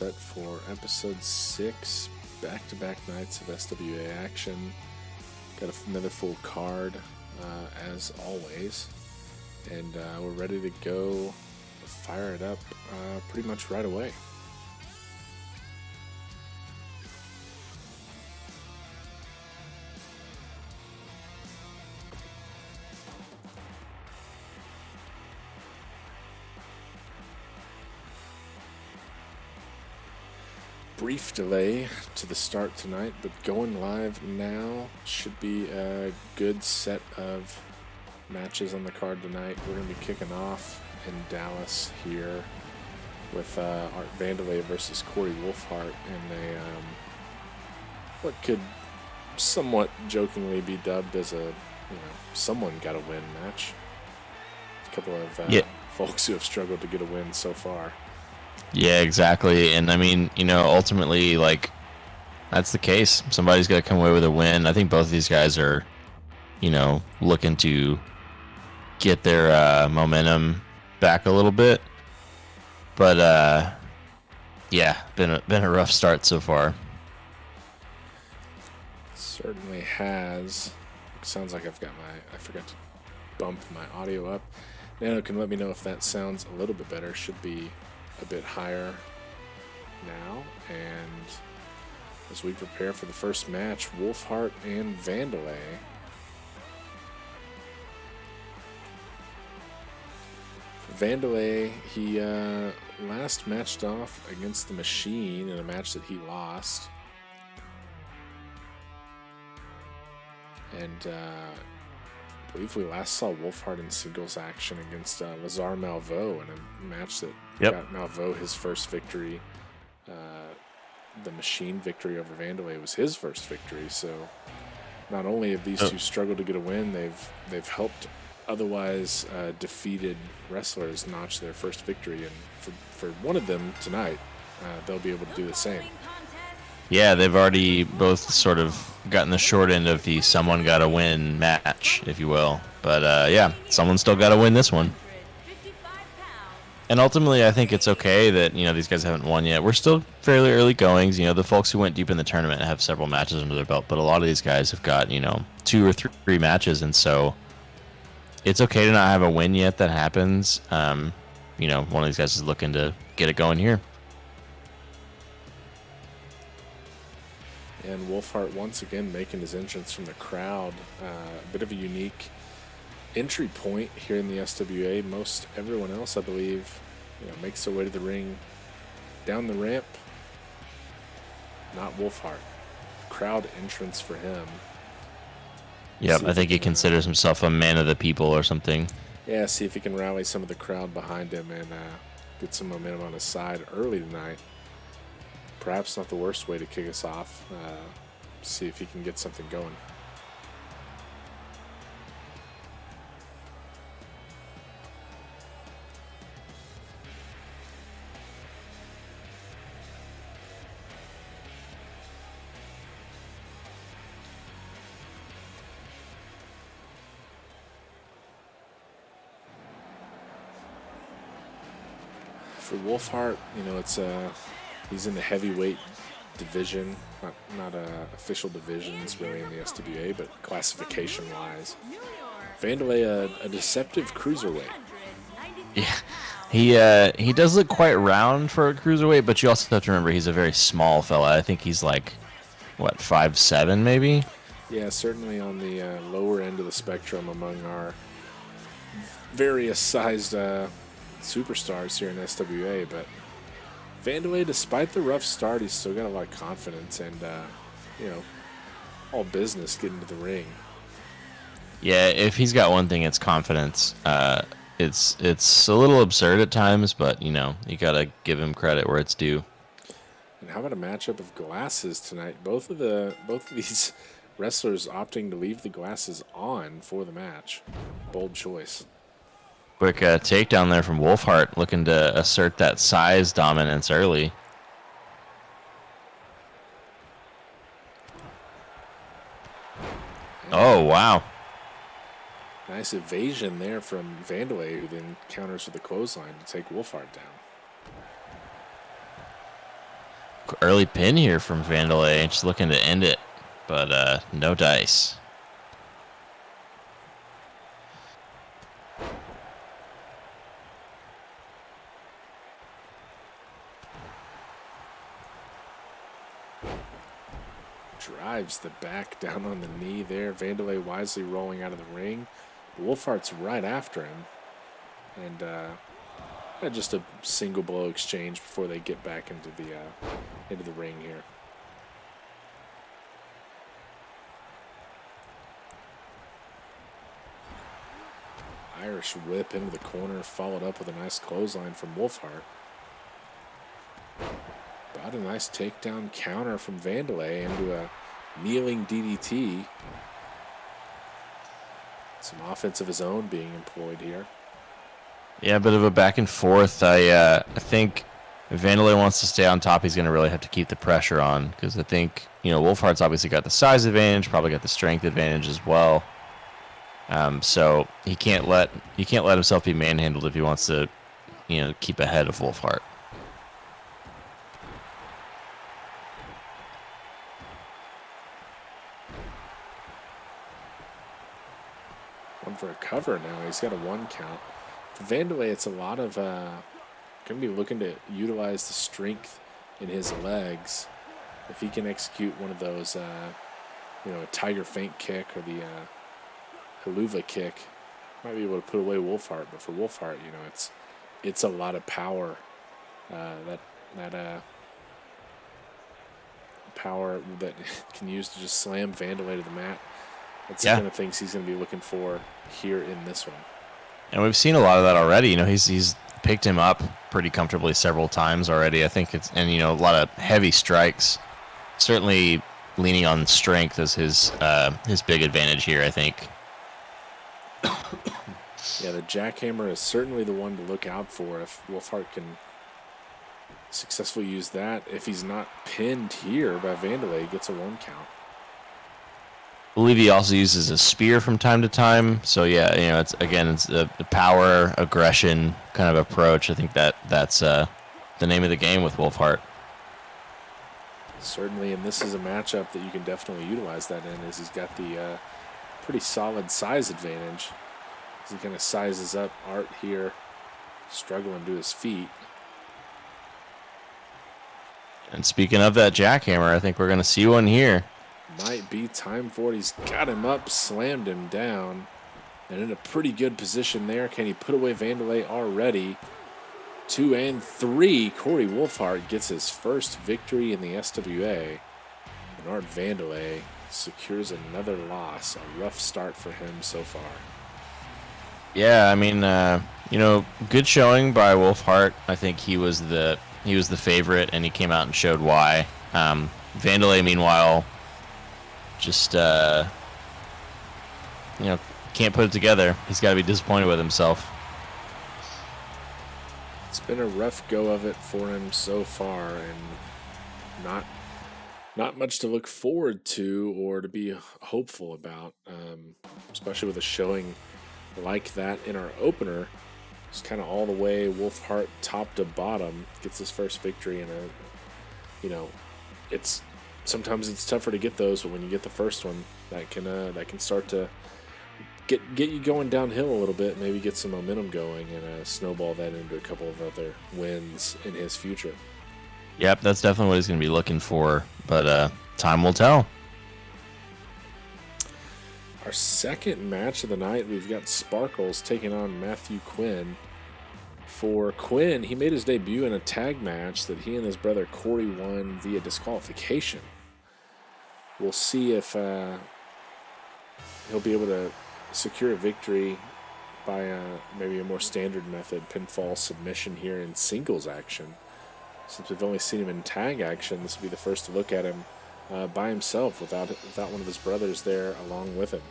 Set for episode 6, back-to-back nights of SWA action. Got another full card, as always, and we're ready to go fire it up pretty much right away. Brief delay to the start tonight, but going live now. Should be a good set of matches on the card tonight. We're going to be kicking off in Dallas here with Art Vandelay versus Corey Wolfhart in a what could somewhat jokingly be dubbed as a someone got a win match. A couple of folks who have struggled to get a win so far. Yeah, exactly. And I mean, ultimately, that's the case. Somebody's got to come away with a win. I think both of these guys are, looking to get their momentum back a little bit. But, yeah, been a rough start so far. Certainly has. Sounds like I forgot to bump my audio up. Nano can let me know if that sounds a little bit better. Should be a bit higher now, and as we prepare for the first match, Wolfhart and Vandelay. Vandelay, he last matched off against the Machine in a match that he lost, and I believe we last saw Wolfhart in singles action against Lazar Malveaux in a match that got Malveaux his first victory. The Machine victory over Vandelay was his first victory. So not only have these two struggled to get a win, they've helped otherwise defeated wrestlers notch their first victory. And for one of them tonight, they'll be able to do the same. Yeah, they've already both sort of gotten the short end of the someone got to win match, if you will. But yeah, someone still got to win this one. And ultimately, I think it's okay that, these guys haven't won yet. We're still fairly early goings. The folks who went deep in the tournament have several matches under their belt, but a lot of these guys have got, 2 or 3 matches, and so it's okay to not have a win yet. That happens. One of these guys is looking to get it going here. And Wolfhart once again making his entrance from the crowd. A bit of a unique entry point here in the SWA. Most everyone else, I believe, makes their way to the ring down the ramp. Not Wolfhart. Crowd entrance for him. Yep, I think he considers himself a man of the people or something. Yeah, see if he can rally some of the crowd behind him and get some momentum on his side early tonight. Perhaps not the worst way to kick us off. See if he can get something going. For Wolfhart, it's he's in the heavyweight division, not official divisions really in the SWA, but classification-wise. Vandelay, a deceptive cruiserweight. Yeah, he does look quite round for a cruiserweight, but you also have to remember he's a very small fella. I think he's 5'7" maybe? Yeah, certainly on the lower end of the spectrum among our various sized superstars here in SWA, but Vandelay, despite the rough start, he's still got a lot of confidence and, all business getting to the ring. Yeah, if he's got one thing, it's confidence. It's a little absurd at times, but, you got to give him credit where it's due. And how about a matchup of glasses tonight? Both of these wrestlers opting to leave the glasses on for the match. Bold choice. Quick takedown there from Wolfhart, looking to assert that size dominance early. Oh, wow. Nice evasion there from Vandelay, who then counters with a clothesline to take Wolfhart down. early pin here from Vandalay, just looking to end it, but no dice. Drives the back down on the knee there. Vandalay wisely rolling out of the ring. Wolfhart's right after him. And just a single blow exchange before they get back into the ring here. Irish whip into the corner, followed up with a nice clothesline from Wolfhart. Got a nice takedown counter from Vandalay into a kneeling DDT. Some offense of his own being employed here. Yeah, a bit of a back and forth. I think if Vandalay wants to stay on top, he's going to really have to keep the pressure on, because I think, Wolfhart's obviously got the size advantage, probably got the strength advantage as well. So he can't let himself be manhandled if he wants to, keep ahead of Wolfhart. One for a cover now. He's got a 1 count. For Vandalay, it's a lot of going to be looking to utilize the strength in his legs. If he can execute one of those, a tiger feint kick or the haluva kick, might be able to put away Wolfhart. But for Wolfhart, it's a lot of power. Power that can use to just slam Vandalay to the mat. That's the kind of things he's going to be looking for here in this one. And we've seen a lot of that already. He's picked him up pretty comfortably several times already. I think a lot of heavy strikes. Certainly leaning on strength as his big advantage here, I think. Yeah, the jackhammer is certainly the one to look out for if Wolfhart can successfully use that. If he's not pinned here by Vandalay, he gets a 1 count. I believe he also uses a spear from time to time. So yeah, it's a power, aggression kind of approach. I think that's the name of the game with Wolfhart. Certainly, and this is a matchup that you can definitely utilize that in, as he's got the pretty solid size advantage. As he kind of sizes up Art here, struggling to his feet. And speaking of that jackhammer, I think we're going to see one here. Might be time for it. He's got him up, slammed him down, and in a pretty good position there. Can he put away Vandalay already? 2 and 3. Corey Wolfhart gets his first victory in the SWA. And Art Vandalay secures another loss. A rough start for him so far. Yeah, good showing by Wolfhart. I think he was the favorite, and he came out and showed why. Vandalay, meanwhile, just can't put it together. He's got to be disappointed with himself. It's been a rough go of it for him so far, and not much to look forward to or to be hopeful about, especially with a showing like that in our opener. It's kind of all the way Wolfhart top to bottom, gets his first victory in sometimes it's tougher to get those, but when you get the first one, that can start to get you going downhill a little bit, maybe get some momentum going, and snowball that into a couple of other wins in his future. Yep, that's definitely what he's going to be looking for, but time will tell. Our second match of the night, we've got Sparkles taking on Matthew Quinn. For Quinn, he made his debut in a tag match that he and his brother Corey won via disqualification. We'll see if he'll be able to secure a victory by maybe a more standard method, pinfall submission here in singles action. Since we've only seen him in tag action, this will be the first look at him by himself without one of his brothers there along with him.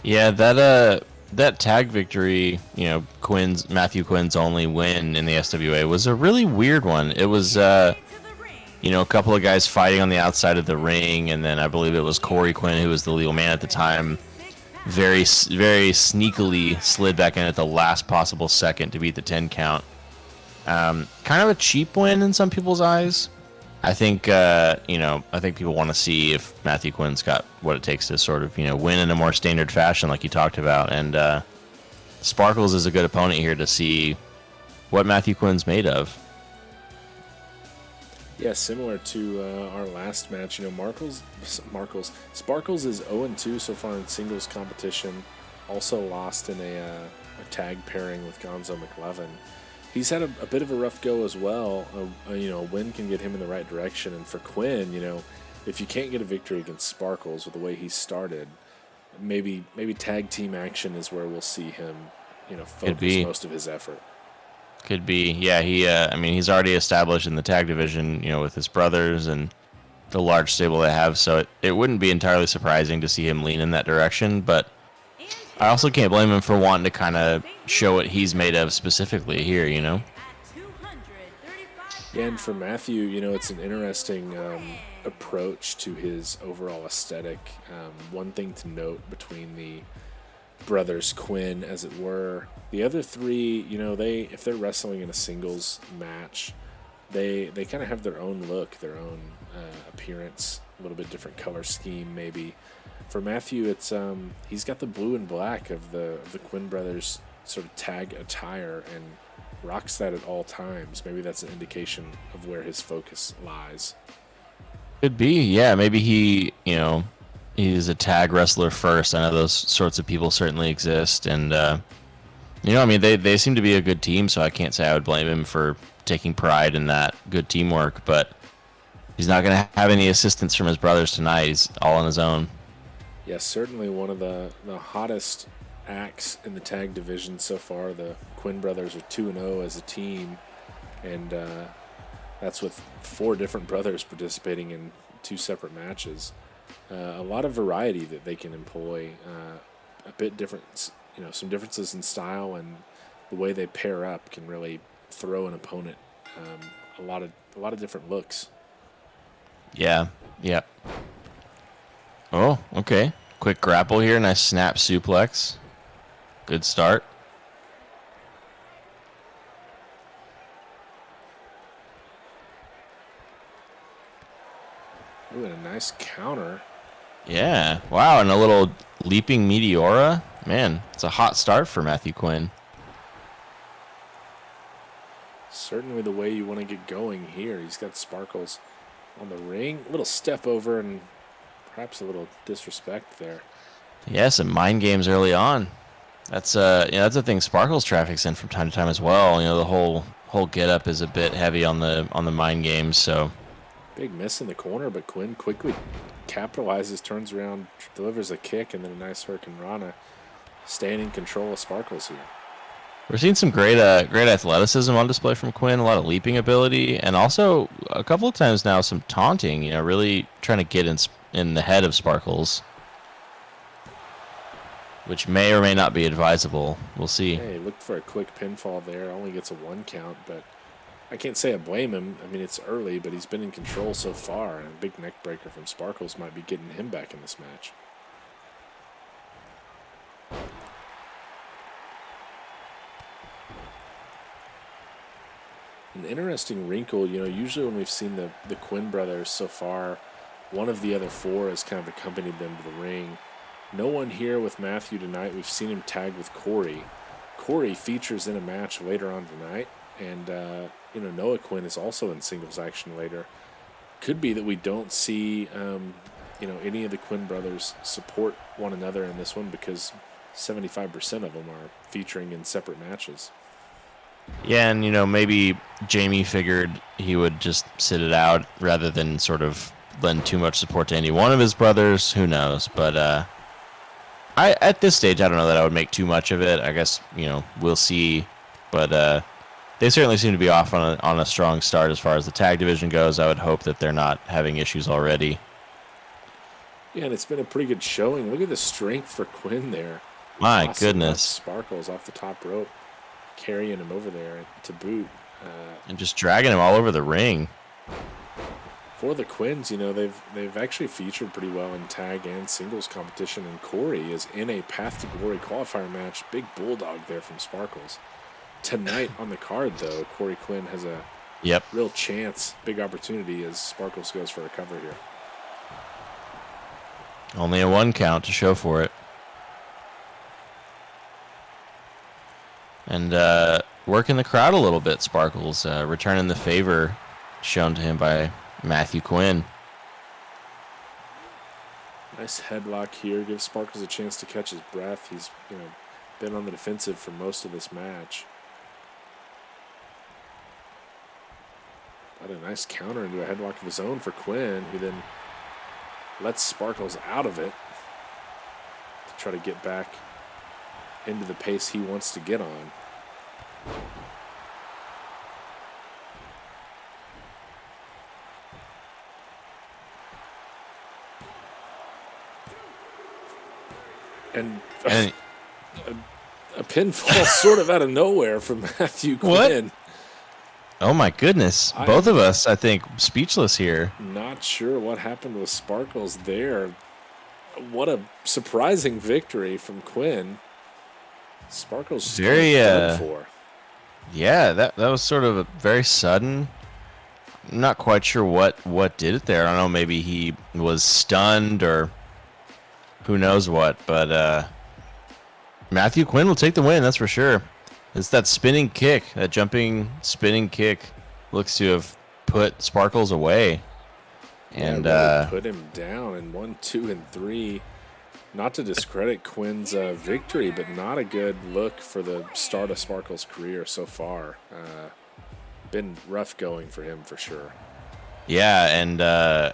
Yeah, that tag victory, Matthew Quinn's only win in the SWA, was a really weird one. It was, a couple of guys fighting on the outside of the ring, and then I believe it was Corey Quinn, who was the legal man at the time, very, very sneakily slid back in at the last possible second to beat the 10 count. Kind of a cheap win in some people's eyes. I think I think people want to see if Matthew Quinn's got what it takes to sort of win in a more standard fashion, like you talked about. And Sparkles is a good opponent here to see what Matthew Quinn's made of. Yeah, similar to our last match, Sparkles is 0-2 so far in singles competition. Also lost in a tag pairing with Gonzo McLevin. He's had a bit of a rough go as well. A win can get him in the right direction. And for Quinn, if you can't get a victory against Sparkles with the way he started, maybe tag team action is where we'll see him, focus most of his effort. Could be, yeah. He's already established in the tag division, with his brothers and the large stable they have. So it wouldn't be entirely surprising to see him lean in that direction. But I also can't blame him for wanting to kind of show what he's made of specifically here, Yeah, and for Matthew, it's an interesting approach to his overall aesthetic. One thing to note between the brothers Quinn, as it were, the other three, if they're wrestling in a singles match, they kind of have their own look, their own appearance, a little bit different color scheme maybe. For Matthew, it's he's got the blue and black of the Quinn brothers sort of tag attire and rocks that at all times. Maybe that's an indication of where his focus lies. Could be, yeah. Maybe he's a tag wrestler first. I know those sorts of people certainly exist, and they seem to be a good team. So I can't say I would blame him for taking pride in that good teamwork. But he's not going to have any assistance from his brothers tonight. He's all on his own. Yes, certainly one of the hottest acts in the tag division so far. The Quinn brothers are 2-0 as a team, and that's with 4 different brothers participating in 2 separate matches. A lot of variety that they can employ, a bit different, some differences in style, and the way they pair up can really throw an opponent a lot of different looks. Yeah. Oh, okay. Quick grapple here. Nice snap suplex. Good start. Ooh, and a nice counter. Yeah. Wow, and a little leaping Meteora. Man, it's a hot start for Matthew Quinn. Certainly the way you want to get going here. He's got Sparkles on the ring. A little step over and perhaps a little disrespect there. Yeah, some mind games early on. That's that's a thing Sparkles traffics in from time to time as well. The whole get up is a bit heavy on the mind games, so big miss in the corner, but Quinn quickly capitalizes, turns around, delivers a kick, and then a nice Hurricane Rana, staying in control of Sparkles here. We're seeing some great athleticism on display from Quinn, a lot of leaping ability, and also a couple of times now some taunting, really trying to get in the head of Sparkles, which may or may not be advisable. We'll see. Hey, looked for a quick pinfall there. Only gets a 1 count, but I can't say I blame him. I mean, it's early, but he's been in control so far, and a big neck breaker from Sparkles might be getting him back in this match. An interesting wrinkle, usually when we've seen the Quinn brothers so far, one of the other 4 has kind of accompanied them to the ring. No one here with Matthew tonight. We've seen him tag with Corey. Corey features in a match later on tonight, and Noah Quinn is also in singles action later. Could be that we don't see any of the Quinn brothers support one another in this one because 75% of them are featuring in separate matches. Yeah, and maybe Jamie figured he would just sit it out rather than sort of lend too much support to any one of his brothers. Who knows? But at this stage, I don't know that I would make too much of it. I guess we'll see. But they certainly seem to be off on a strong start as far as the tag division goes. I would hope that they're not having issues already. Yeah, and it's been a pretty good showing. Look at the strength for Quinn there. My goodness. Sparkles off the top rope, carrying him over there to boot. And just dragging him all over the ring. For the Quinns, they've actually featured pretty well in tag and singles competition, and Corey is in a Path to Glory qualifier match. Big bulldog there from Sparkles. Tonight on the card, though, Corey Quinn has a Yep. real chance, big opportunity as Sparkles goes for a cover here. Only a 1 count to show for it. And working the crowd a little bit, Sparkles, returning the favor shown to him by Matthew Quinn. Nice headlock here. Gives Sparkles a chance to catch his breath. He's, been on the defensive for most of this match. Got a nice counter into a headlock of his own for Quinn, who then lets Sparkles out of it to try to get back into the pace he wants to get on. And a pinfall sort of out of nowhere from Matthew Quinn. What? Oh my goodness. Both of us, I think, speechless here. Not sure what happened with Sparkles there. What a surprising victory from Quinn. Sparkles very done for. Yeah, that was sort of a very sudden. I'm not quite sure what did it there. I don't know, maybe he was stunned or who knows what, but Matthew Quinn will take the win, that's for sure. It's that spinning kick, that jumping spinning kick looks to have put Sparkles away. And really put him down in 1, 2, and 3. Not to discredit Quinn's victory, but not a good look for the start of Sparkles' career so far. Been rough going for him for sure. Yeah, and I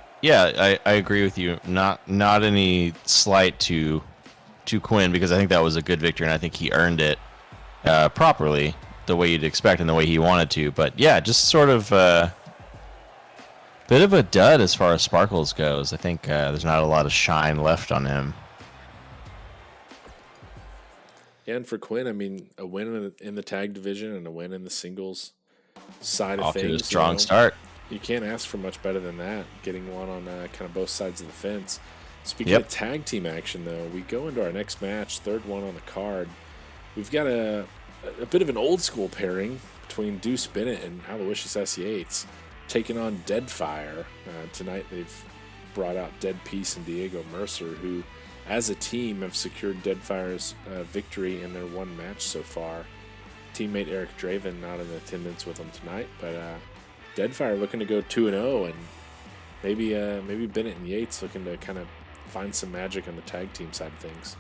agree with you. Not any slight to Quinn, because I think that was a good victory, and I think he earned it properly, the way you'd expect and the way he wanted to. But yeah, just sort of bit of a dud as far as Sparkles goes. I think there's not a lot of shine left on him. And for Quinn, I mean, a win in the tag division and a win in the singles side of things. Off to a strong start. You can't ask for much better than that, getting one on kind of both sides of the fence. Speaking of tag team action, though, we go into our next match, third one on the card. We've got a bit of an old school pairing between Deuce Bennett and Aloysius S. Yates, taking on Deadfire. Tonight they've brought out Dead Peace and Diego Mercer, who as a team have secured Deadfire's victory in their one match so far. Teammate Eric Draven not in attendance with them tonight, but Deadfire looking to go 2-0, and maybe Bennett and Yates looking to kind of find some magic on the tag team side of things.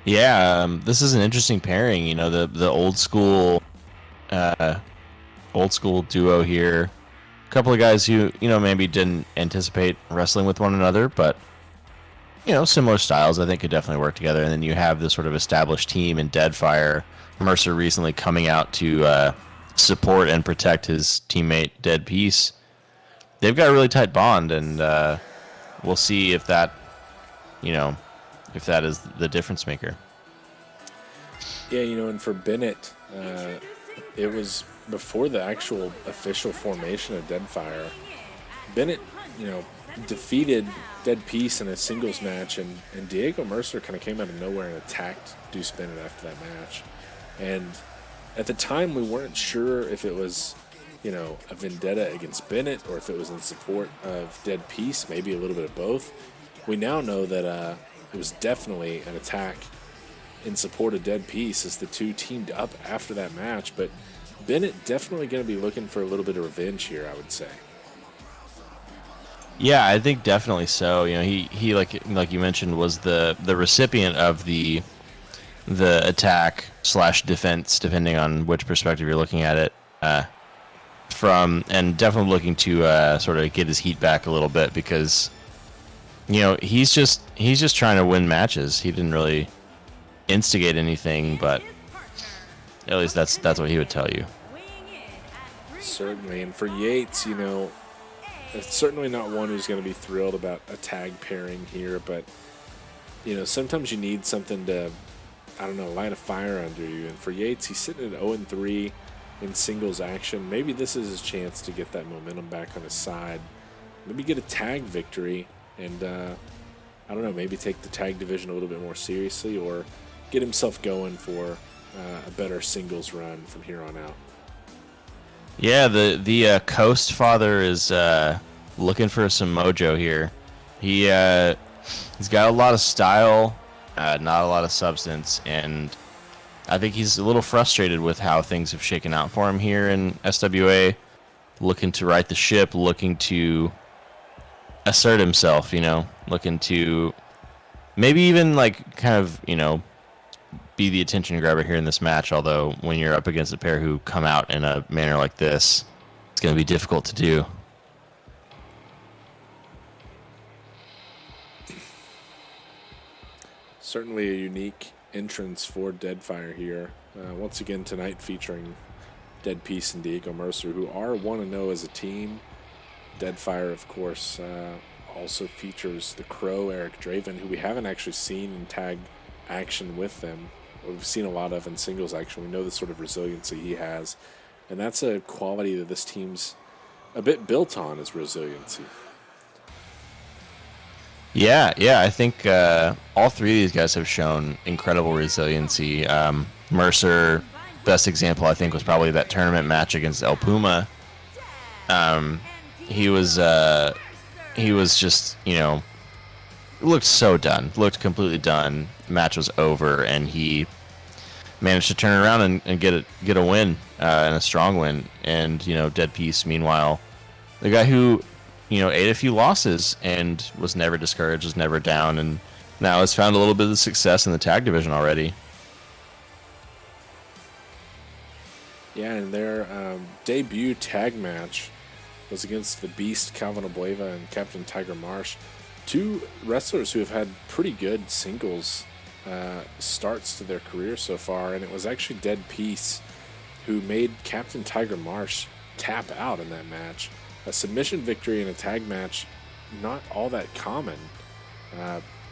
Yeah, this is an interesting pairing. You know, the old school duo here. A couple of guys who, maybe didn't anticipate wrestling with one another, but similar styles I think could definitely work together. And then you have this sort of established team in Deadfire. Mercer recently coming out to support and protect his teammate Dead Peace. They've got a really tight bond, and we'll see if that is the difference maker. Yeah, and for Bennett, it was before the actual official formation of Deadfire. Bennett, defeated Dead Peace in a singles match, and Diego Mercer kind of came out of nowhere and attacked Deuce Bennett after that match. And at the time, we weren't sure if it was, a vendetta against Bennett or if it was in support of Dead Peace, maybe a little bit of both. We now know that it was definitely an attack in support of Dead Peace as the two teamed up after that match. But Bennett definitely going to be looking for a little bit of revenge here, I would say. Yeah, I think definitely so. He like you mentioned was the recipient of the attack / defense, depending on which perspective you're looking at it. And definitely looking to sort of get his heat back a little bit, because he's just trying to win matches. He didn't really instigate anything, but at least that's what he would tell you. Certainly, and for Yates, it's certainly not one who's going to be thrilled about a tag pairing here, but sometimes you need something to, light a fire under you. And for Yates, he's sitting at 0-3 in singles action. Maybe this is his chance to get that momentum back on his side. Maybe get a tag victory and, maybe take the tag division a little bit more seriously, or get himself going for a better singles run from here on out. Yeah, the Coast Father is looking for some mojo here. He's got a lot of style, not a lot of substance, and I think he's a little frustrated with how things have shaken out for him here in SWA. Looking to right the ship, looking to assert himself, looking to maybe even like kind of, be the attention grabber here in this match. Although when you're up against a pair who come out in a manner like this, it's going to be difficult to do. Certainly a unique entrance for Deadfire here. Once again tonight featuring Dead Peace and Diego Mercer, who are 1-0 as a team. Deadfire, of course, also features the Crow, Eric Draven, who we haven't actually seen in tag action with them. We've seen a lot of in singles action. We know the sort of resiliency he has. And that's a quality that this team's a bit built on, is resiliency. Yeah, I think all three of these guys have shown incredible resiliency. Mercer, best example, I think, was probably that tournament match against El Puma. He was just, looked so done, looked completely done. Match was over, and he managed to turn around and get a win, and a strong win. And Dead Peace, meanwhile, the guy who ate a few losses and was never discouraged, was never down, and now has found a little bit of success in the tag division already. Yeah, and their debut tag match was against the Beast, Calvin Abueva, and Captain Tiger Marsh. Two wrestlers who have had pretty good singles starts to their career so far, and it was actually Dead Peace who made Captain Tiger Marsh tap out in that match. A submission victory in a tag match, not all that common,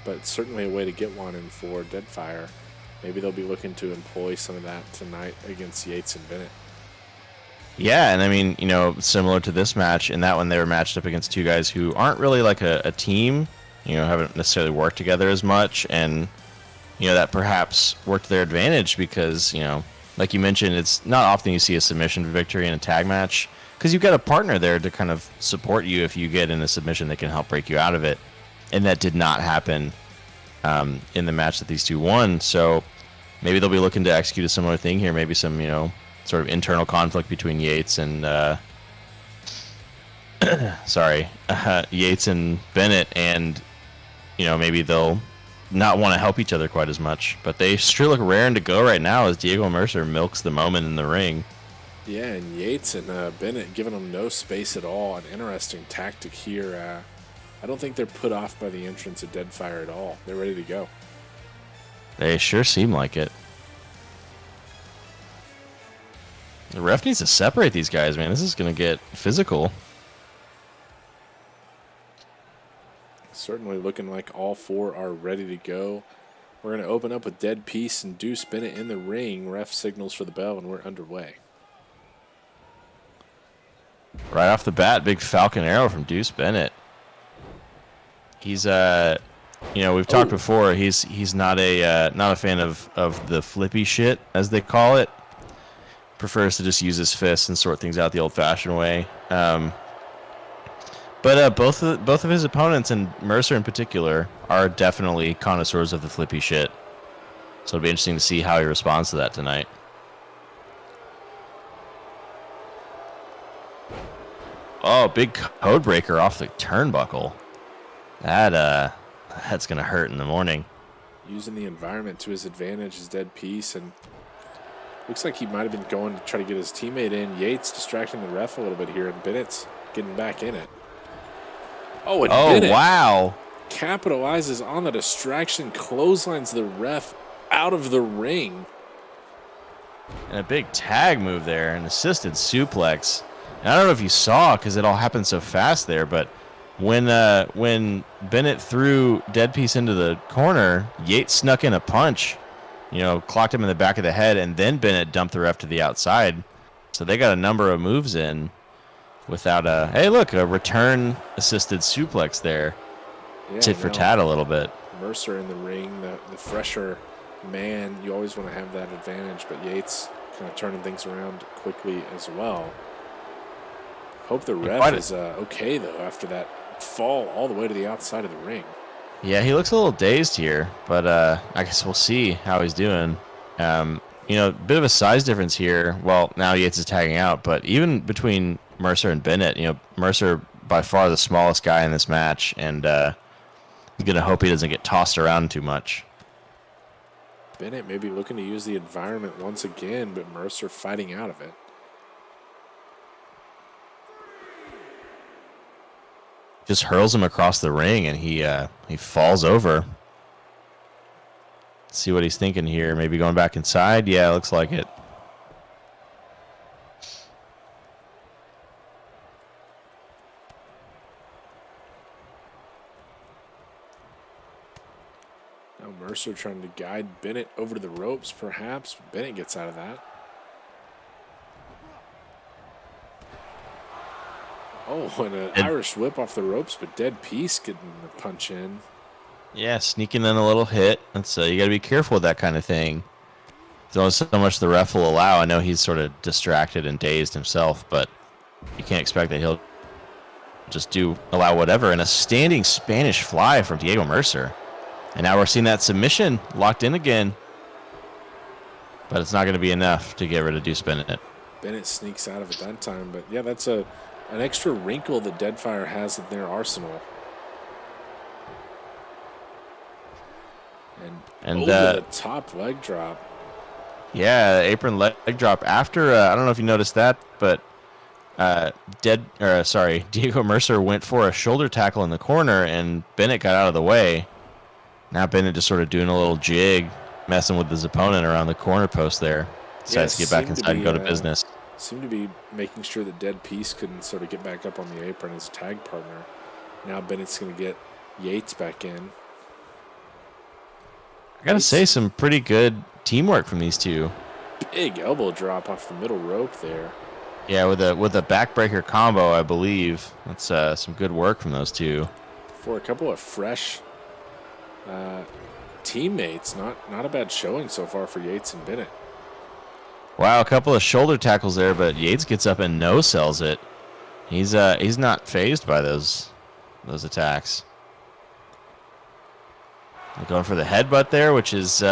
but certainly a way to get one in for Deadfire. Maybe they'll be looking to employ some of that tonight against Yates and Bennett. Yeah, and I mean, similar to this match, in that one they were matched up against two guys who aren't really like a team, haven't necessarily worked together as much, and, that perhaps worked to their advantage because, like you mentioned, it's not often you see a submission victory in a tag match, because you've got a partner there to kind of support you if you get in a submission that can help break you out of it. And that did not happen in the match that these two won. So maybe they'll be looking to execute a similar thing here. Maybe some, sort of internal conflict between Yates and Yates and Bennett, and maybe they'll not want to help each other quite as much. But they sure look raring to go right now as Diego Mercer milks the moment in the ring. Yeah, and Yates and Bennett giving them no space at all. An interesting tactic here. I don't think they're put off by the entrance of Deadfire at all. They're ready to go. They sure seem like it. The ref needs to separate these guys, man. This is going to get physical. Certainly looking like all four are ready to go. We're going to open up with Dead Peace and Deuce Bennett in the ring. Ref signals for the bell, and we're underway. Right off the bat, big Falcon Arrow from Deuce Bennett. He's we've talked before. He's not a fan of the flippy shit, as they call it. Prefers to just use his fists and sort things out the old-fashioned way. But both of his opponents, and Mercer in particular, are definitely connoisseurs of the flippy shit. So it'll be interesting to see how he responds to that tonight. Oh, big code breaker off the turnbuckle. That's gonna hurt in the morning. Using the environment to his advantage is Dead Peace, and looks like he might have been going to try to get his teammate in. Yates distracting the ref a little bit here, and Bennett's getting back in it. Oh, and Bennett wow! Capitalizes on the distraction, clotheslines the ref out of the ring. And a big tag move there, an assisted suplex. And I don't know if you saw, because it all happened so fast there, but when Bennett threw Dead Peace into the corner, Yates snuck in a punch, clocked him in the back of the head, and then Bennett dumped the ref to the outside. So they got a number of moves in without a return assisted suplex there. Yeah, tit for tat a little bit. Mercer in the ring, the fresher man, you always want to have that advantage, but Yates kind of turning things around quickly as well. Hope the ref is okay, though, after that fall all the way to the outside of the ring. Yeah, he looks a little dazed here, but I guess we'll see how he's doing. You know, a bit of a size difference here. Well, now Yates is tagging out, but even between Mercer and Bennett, you know, Mercer by far the smallest guy in this match, and he's going to hope he doesn't get tossed around too much. Bennett maybe looking to use the environment once again, but Mercer fighting out of it. Just hurls him across the ring, and he falls over. Let's see what he's thinking here. Maybe going back inside. Yeah, looks like it. Now Mercer trying to guide Bennett over to the ropes, perhaps. Bennett gets out of that. Oh, and an Irish whip off the ropes, but Dead Piece getting the punch in. Yeah, sneaking in a little hit. That's you got to be careful with that kind of thing. There's only so much the ref will allow. I know he's sort of distracted and dazed himself, but you can't expect that he'll just allow whatever. And a standing Spanish fly from Diego Mercer. And now we're seeing that submission locked in again. But it's not going to be enough to get rid of Deuce Bennett. Bennett sneaks out of it that time, but yeah, that's an extra wrinkle that Deadfire has in their arsenal. And over the top leg drop. Yeah, apron leg drop after. I don't know if you noticed that, but Diego Mercer went for a shoulder tackle in the corner, and Bennett got out of the way. Now Bennett just sort of doing a little jig, messing with his opponent around the corner post there. Decides to get back inside and go to business. Seemed to be making sure that Dead Piece couldn't sort of get back up on the apron as tag partner. Now Bennett's going to get Yates back in. I got to say, some pretty good teamwork from these two. Big elbow drop off the middle rope there. Yeah, with a backbreaker combo, I believe. That's some good work from those two. For a couple of fresh teammates, not a bad showing so far for Yates and Bennett. Wow, a couple of shoulder tackles there, but Yates gets up and no-sells it. He's not phased by those attacks. Going for the headbutt there, which is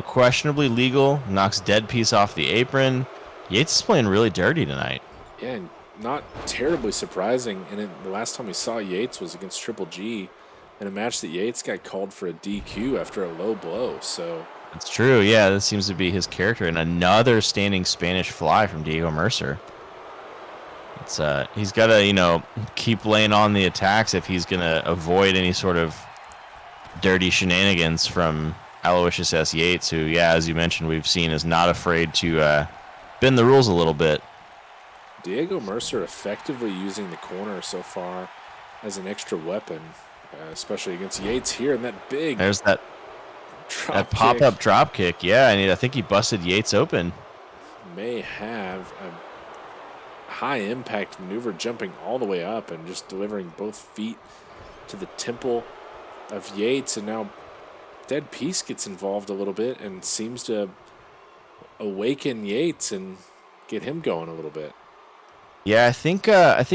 questionably legal. Knocks Dead Piece off the apron. Yates is playing really dirty tonight. Yeah, and not terribly surprising. And the last time we saw Yates was against Triple G in a match that Yates got called for a DQ after a low blow. So that's true. Yeah, that seems to be his character. And another standing Spanish fly from Diego Mercer. It's he's got to keep laying on the attacks if he's gonna avoid any sort of dirty shenanigans from Aloysius S. Yates, who, yeah, as you mentioned, we've seen is not afraid to bend the rules a little bit. Diego Mercer effectively using the corner so far as an extra weapon, especially against Yates here, and that big there's that pop-up drop kick. Yeah, I think he busted Yates open. May have a high impact maneuver, jumping all the way up and just delivering both feet to the temple of Yates, and now Dead Piece gets involved a little bit and seems to awaken Yates and get him going a little bit. Yeah, I think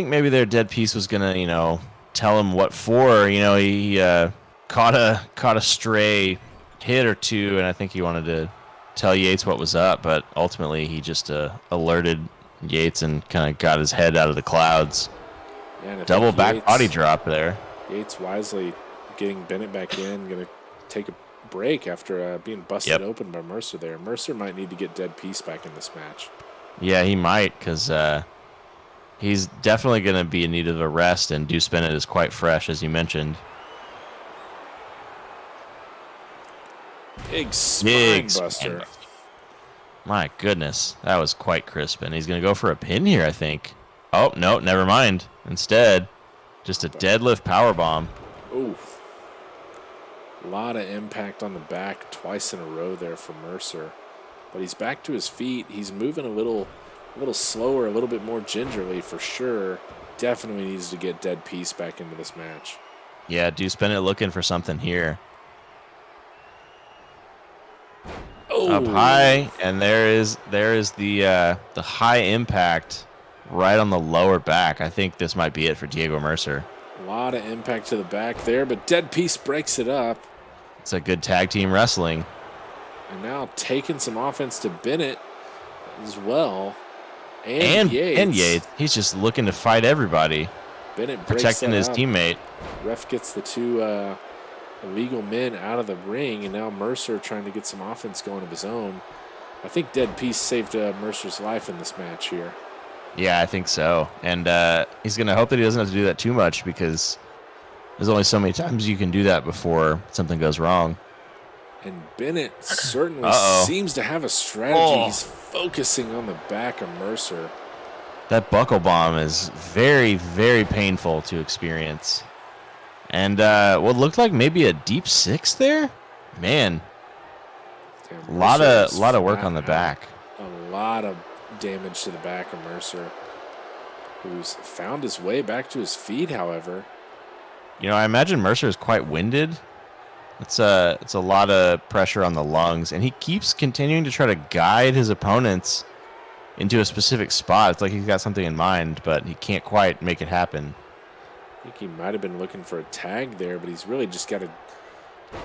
maybe their Dead Piece was gonna tell him what for. He caught a stray hit or two, and I think he wanted to tell Yates what was up, but ultimately he just alerted Yates and kind of got his head out of the clouds. Yeah, double back body drop there. Yates wisely getting Bennett back in, going to take a break after being busted open by Mercer there. Mercer might need to get Dead Piece back in this match. Yeah, he might, because he's definitely going to be in need of a rest, and Deuce Bennett is quite fresh, as you mentioned. Big spine buster. My goodness, that was quite crisp, and he's going to go for a pin here, I think. Oh, no, never mind. Instead, just a deadlift powerbomb. Ooh. A lot of impact on the back twice in a row there for Mercer. But he's back to his feet. He's moving a little slower, a little bit more gingerly for sure. Definitely needs to get Dead Piece back into this match. Yeah, Deuce Bennett looking for something here. Oh. Up high, and there is the high impact right on the lower back. I think this might be it for Diego Mercer. A lot of impact to the back there, but Dead Piece breaks it up. It's a good tag team wrestling. And now taking some offense to Bennett as well. And Yates. He's just looking to fight everybody. Bennett protecting his teammate. Ref gets the two illegal men out of the ring, and now Mercer trying to get some offense going of his own. I think Dead Piece saved Mercer's life in this match here. Yeah, I think so. And he's going to hope that he doesn't have to do that too much, because there's only so many times you can do that before something goes wrong. And Bennett certainly seems to have a strategy. He's focusing on the back of Mercer. That buckle bomb is very, very painful to experience. And what looked like maybe a deep six there? Man. A lot of work on the back. A lot of damage to the back of Mercer, who's found his way back to his feet, however. You know, I imagine Mercer is quite winded. It's a lot of pressure on the lungs, and he keeps continuing to try to guide his opponents into a specific spot. It's like he's got something in mind, but he can't quite make it happen. I think he might have been looking for a tag there, but he's really just got to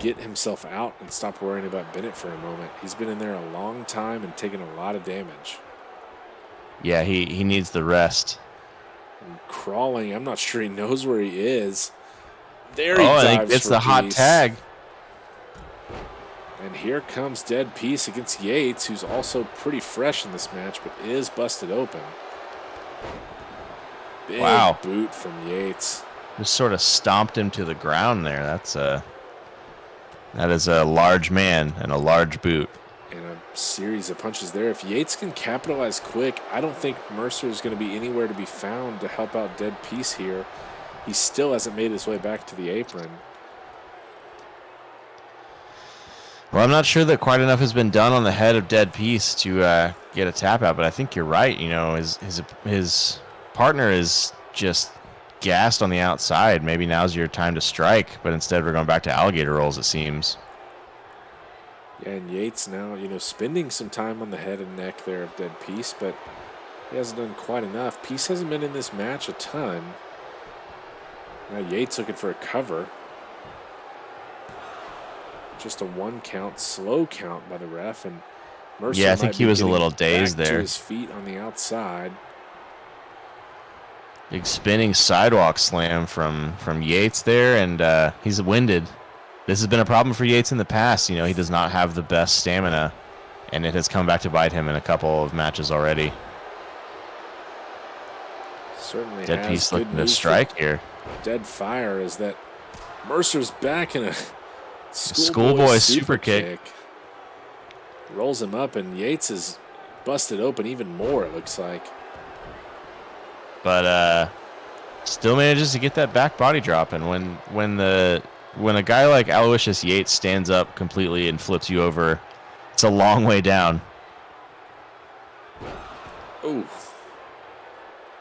get himself out and stop worrying about Bennett for a moment. He's been in there a long time and taken a lot of damage. Yeah, he needs the rest. And crawling, I'm not sure he knows where he is. There he dives. It's the hot tag. And here comes Dead Piece against Yates, who's also pretty fresh in this match, but is busted open. Big boot from Yates. Just sort of stomped him to the ground there. That is a large man and a large boot. And a series of punches there. If Yates can capitalize quick, I don't think Mercer is going to be anywhere to be found to help out Dead Piece here. He still hasn't made his way back to the apron. Well, I'm not sure that quite enough has been done on the head of Dead Piece to get a tap out, but I think you're right. You know, his partner is just gassed on the outside. Maybe now's your time to strike, but instead we're going back to alligator rolls, it seems. Yeah, and Yates now, you know, spending some time on the head and neck there of Dead Piece, but he hasn't done quite enough. Piece hasn't been in this match a ton. Now Yates looking for a cover. Just a 1 count, slow count by the ref, and Mercer. Yeah, I think he was a little dazed there. To his feet on the outside. Big spinning sidewalk slam from Yates there, and he's winded. This has been a problem for Yates in the past. You know, he does not have the best stamina, and it has come back to bite him in a couple of matches already. Certainly Dead Piece looking to strike here. Dead Fire is that Mercer's back in a schoolboy super kick. Rolls him up, and Yates is busted open even more, it looks like. But still manages to get that back body drop, and when a guy like Aloysius Yates stands up completely and flips you over, it's a long way down. Ooh.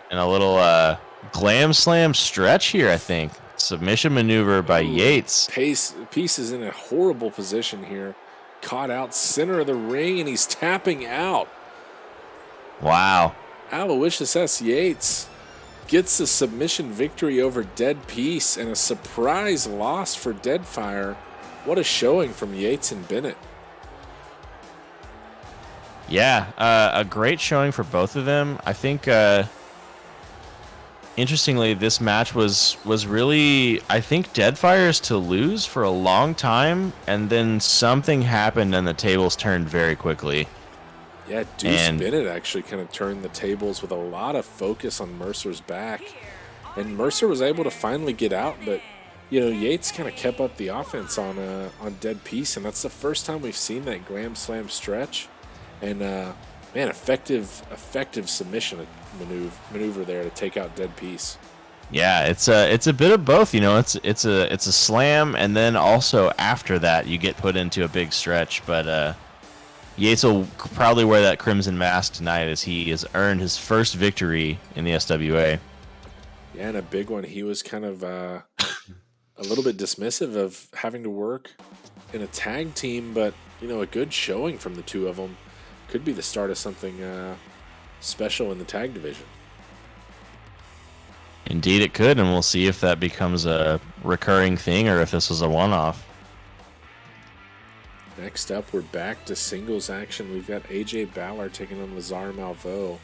And a little glam slam stretch here, I think. Submission maneuver by Yates. Piece is in a horrible position here. Caught out center of the ring, and he's tapping out. Wow. Aloysius S. Yates gets the submission victory over Dead Piece, and a surprise loss for Deadfire. What a showing from Yates and Bennett. Yeah, a great showing for both of them. I think, interestingly, this match was really, I think, Deadfire's to lose for a long time, and then something happened and the tables turned very quickly. Yeah, Deuce Bennett actually kind of turned the tables with a lot of focus on Mercer's back. And Mercer was able to finally get out, but, you know, Yates kind of kept up the offense on Dead Piece, and that's the first time we've seen that glam slam stretch. And, man, effective submission maneuver there to take out Dead Piece. Yeah, it's a bit of both, you know. It's a slam, and then also after that you get put into a big stretch, but Yates will probably wear that crimson mask tonight as he has earned his first victory in the SWA. Yeah, and a big one. He was kind of a little bit dismissive of having to work in a tag team, but, you know, a good showing from the two of them could be the start of something special in the tag division. Indeed, it could, and we'll see if that becomes a recurring thing or if this was a one-off. Next up, we're back to singles action. We've got AJ Balor taking on Lazar Malveaux.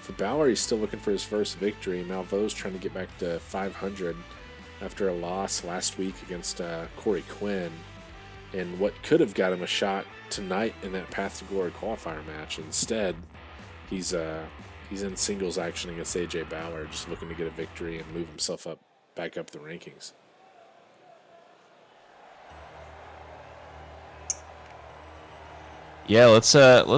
For Balor, he's still looking for his first victory. Malveau's trying to get back to 500 after a loss last week against Corey Quinn, and what could have got him a shot tonight in that Path to Glory qualifier match. Instead, he's in singles action against AJ Balor, just looking to get a victory and move himself back up the rankings. Yeah, let's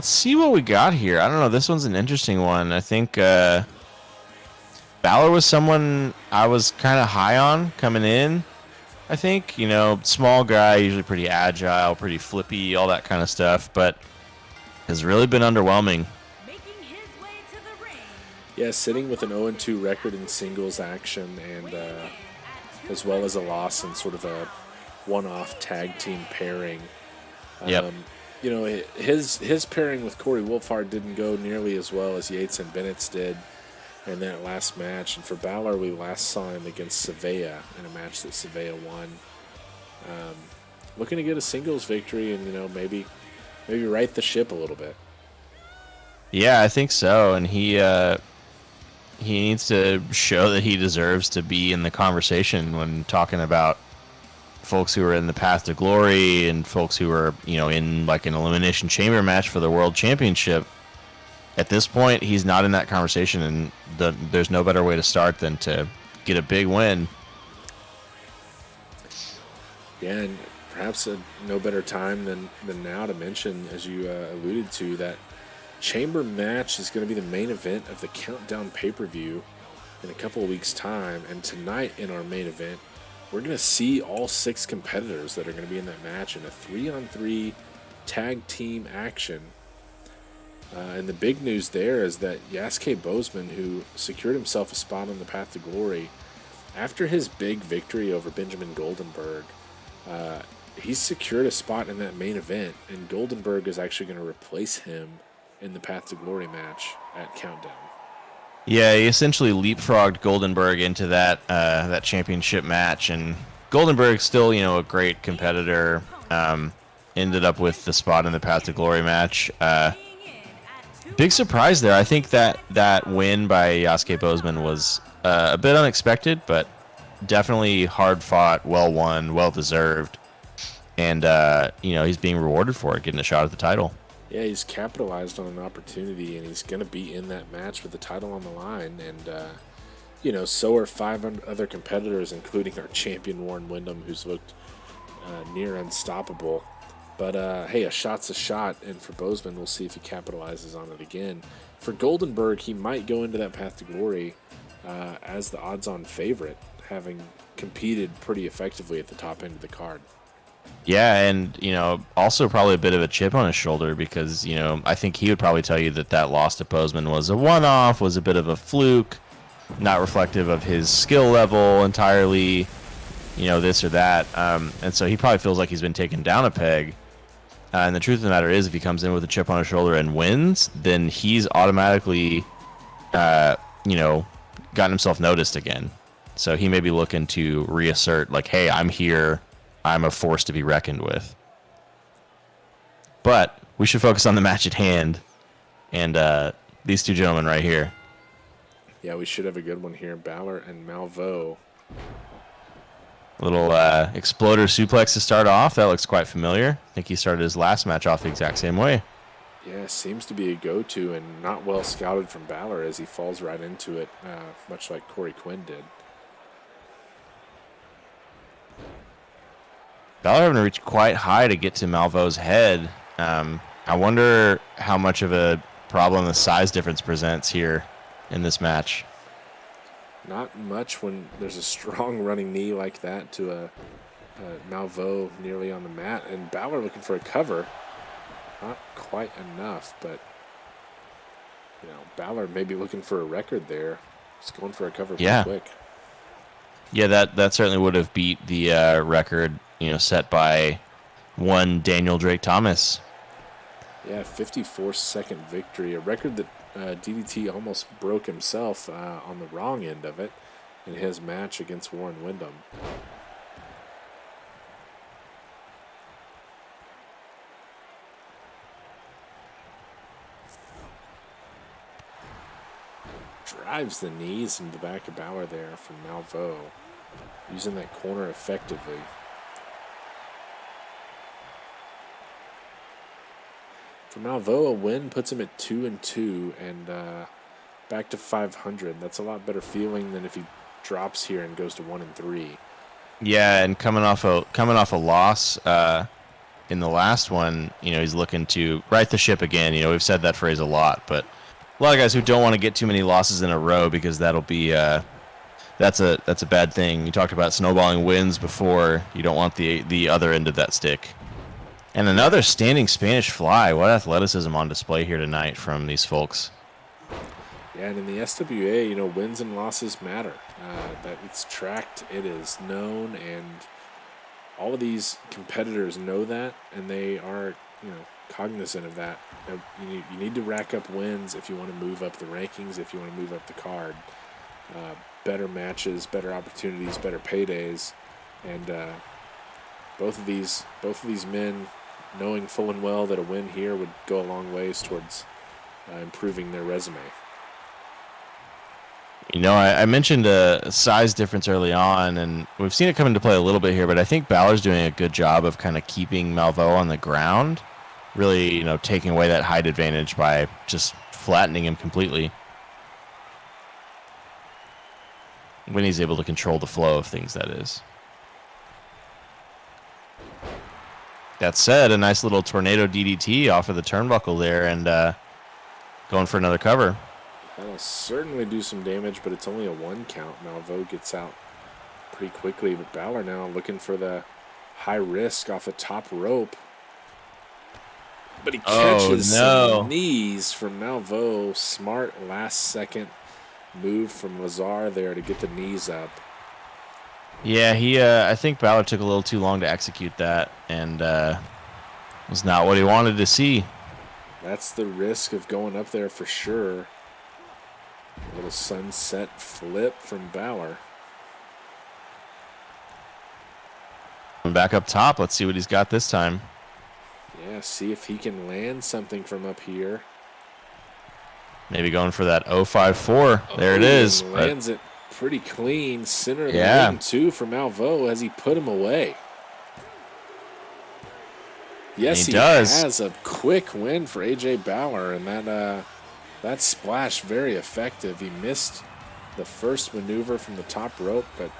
see what we got here. I don't know. This one's an interesting one. I think Balor was someone I was kind of high on coming in. I think, small guy, usually pretty agile, pretty flippy, all that kind of stuff, but has really been underwhelming. Yeah, sitting with an 0-2 record in singles action, and as well as a loss in sort of a one-off tag team pairing. Yep. His pairing with Corey Wolfhard didn't go nearly as well as Yates and Bennett's did in that last match. And for Balor, we last saw him against Savea in a match that Savea won. Looking to get a singles victory and, maybe right the ship a little bit. Yeah, I think so. And he needs to show that he deserves to be in the conversation when talking about folks who are in the Path to Glory and folks who are, in like an Elimination Chamber match for the World Championship. At this point, he's not in that conversation, and there's no better way to start than to get a big win. Yeah, and perhaps no better time than now to mention, as you alluded to, that Chamber match is going to be the main event of the Countdown pay-per-view in a couple of weeks' time, and tonight in our main event, we're going to see all 6 competitors that are going to be in that match in a 3-on-3 tag team action. And the big news there is that Yasuke Bozeman, who secured himself a spot on the Path to Glory, after his big victory over Benjamin Goldenberg, he's secured a spot in that main event, and Goldenberg is actually going to replace him in the Path to Glory match at Countdown. Yeah, he essentially leapfrogged Goldenberg into that championship match, and Goldenberg's still, a great competitor. Ended up with the spot in the Path to Glory match. Big surprise there. I think that win by Yasuke Bozeman was a bit unexpected, but definitely hard fought, well won, well deserved, and he's being rewarded for it, getting a shot at the title. Yeah, he's capitalized on an opportunity, and he's going to be in that match with the title on the line. And, so are 5 other competitors, including our champion Warren Windham, who's looked near unstoppable. But, hey, a shot's a shot, and for Bozeman, we'll see if he capitalizes on it again. For Goldenberg, he might go into that Path to Glory as the odds-on favorite, having competed pretty effectively at the top end of the card. Yeah, and, also probably a bit of a chip on his shoulder because, I think he would probably tell you that loss to Bozeman was a one-off, was a bit of a fluke, not reflective of his skill level entirely, this or that. And so he probably feels like he's been taken down a peg. And the truth of the matter is, if he comes in with a chip on his shoulder and wins, then he's automatically, gotten himself noticed again. So he may be looking to reassert, like, hey, I'm here. I'm a force to be reckoned with. But we should focus on the match at hand and these 2 gentlemen right here. Yeah, we should have a good one here. Balor and Malveaux. Little exploder suplex to start off. That looks quite familiar. I think he started his last match off the exact same way. Yeah, seems to be a go-to and not well scouted from Balor as he falls right into it, much like Corey Quinn did. Balor having to reach quite high to get to Malveau's head. I wonder how much of a problem the size difference presents here in this match. Not much when there's a strong running knee like that to a Malveaux nearly on the mat. And Balor looking for a cover. Not quite enough, but Balor maybe looking for a record there. He's going for a cover pretty quick. Yeah, that certainly would have beat the record, set by one Daniel Drake Thomas. Yeah, 54-second victory, a record that DDT almost broke himself on the wrong end of it. in his match against Warren Wyndham. Drives the knees into the back of Bauer there from Malveaux, using that corner effectively. For Malveaux, a win puts him at 2-2 and back to 500. That's a lot better feeling than if he drops here and goes to 1-3. Yeah, and coming off a loss in the last one, he's looking to right the ship again. We've said that phrase a lot, but a lot of guys who don't want to get too many losses in a row because that'll be that's a bad thing. You talked about snowballing wins before. You don't want the other end of that stick. And another standing Spanish fly. What athleticism on display here tonight from these folks. Yeah, and in the SWA, wins and losses matter. That it's tracked, it is known, and all of these competitors know that, and they are, cognizant of that. You need to rack up wins if you want to move up the rankings, if you want to move up the card. Better matches, better opportunities, better paydays, and both of these men, knowing full and well that a win here would go a long ways towards improving their resume. I mentioned a size difference early on, and we've seen it come into play a little bit here, but I think Balor's doing a good job of kind of keeping Malveaux on the ground, really, taking away that height advantage by just flattening him completely when he's able to control the flow of things, that is. That said, a nice little tornado DDT off of the turnbuckle there and going for another cover. That'll certainly do some damage, but it's only a 1 count. Malveaux gets out pretty quickly, but Balor now looking for the high risk off the top rope. But he catches some knees from Malveaux. Smart last-second move from Lazar there to get the knees up. Yeah, I think Balor took a little too long to execute that, and was not what he wanted to see. That's the risk of going up there for sure. A little sunset flip from Balor. Back up top. Let's see what he's got this time. Yeah, see if he can land something from up here. Maybe going for that 054. There it is. Lands it pretty clean. Center of the ring, too, for Malveaux as he put him away. Yes, he has a quick win for AJ Balor, and that splash very effective. He missed the first maneuver from the top rope, but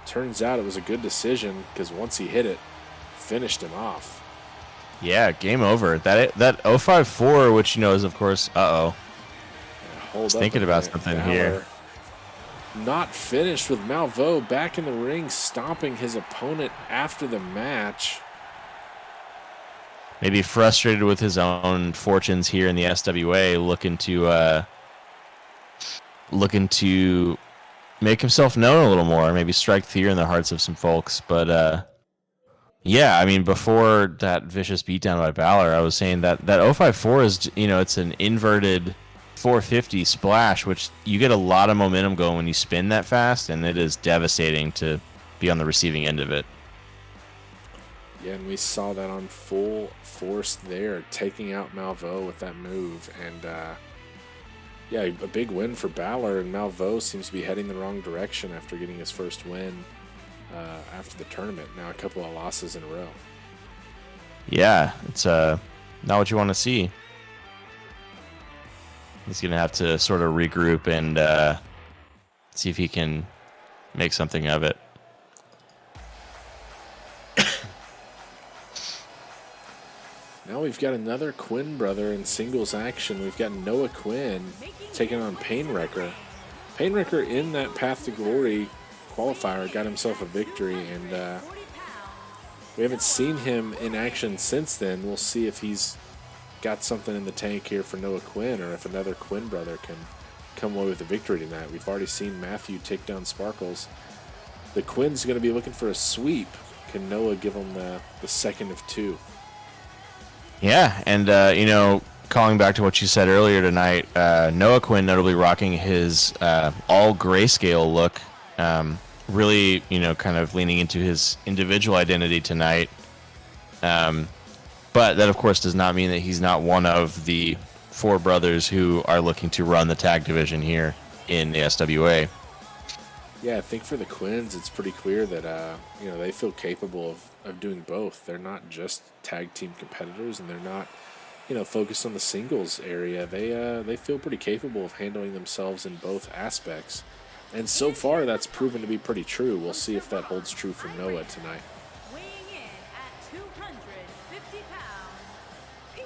turns out it was a good decision because once he hit it, finished him off. Yeah, game over. That 054, which is of course, I was thinking about something Balor here. Not finished with Malveaux back in the ring, stomping his opponent after the match. Maybe frustrated with his own fortunes here in the SWA, looking to make himself known a little more, maybe strike fear in the hearts of some folks. But before that vicious beatdown by Balor, I was saying that 054 is, it's an inverted 450 splash, which you get a lot of momentum going when you spin that fast, and it is devastating to be on the receiving end of it. Yeah, and we saw that on full force there, taking out Malveaux with that move. And, a big win for Balor, and Malveaux seems to be heading the wrong direction after getting his first win after the tournament. Now a couple of losses in a row. Yeah, it's not what you want to see. He's going to have to sort of regroup and see if he can make something of it. Now we've got another Quinn brother in singles action. We've got Noah Quinn taking on Painwrecker. Painwrecker in that Path to Glory qualifier got himself a victory, and we haven't seen him in action since then. We'll see if he's got something in the tank here for Noah Quinn, or if another Quinn brother can come away with a victory tonight. We've already seen Matthew take down Sparkles. The Quinn's going to be looking for a sweep. Can Noah give him the second of two? Yeah, and calling back to what you said earlier tonight, Noah Quinn notably rocking his all grayscale look Really, kind of leaning into his individual identity tonight. But that, of course, does not mean that he's not one of the 4 brothers who are looking to run the tag division here in the SWA. Yeah, I think for the Quins, it's pretty clear that they feel capable of doing both. They're not just tag team competitors, and they're not focused on the singles area. They feel pretty capable of handling themselves in both aspects, and so far that's proven to be pretty true. We'll see if that holds true for Noah tonight. Weighing in at 250 pounds, P.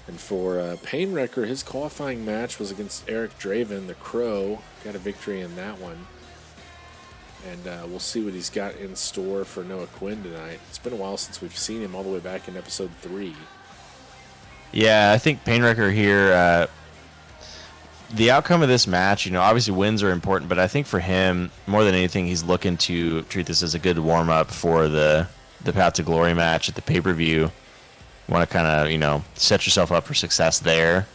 And for Painwrecker, his qualifying match was against Eric Draven, the Crow. Got a victory in that one. And we'll see what he's got in store for Noah Quinn tonight. It's been a while since we've seen him, all the way back in episode 3. Yeah, I think Painwrecker here, the outcome of this match, obviously wins are important, but I think for him, more than anything, he's looking to treat this as a good warm-up for the Path to Glory match at the pay-per-view. Want to kind of, set yourself up for success there.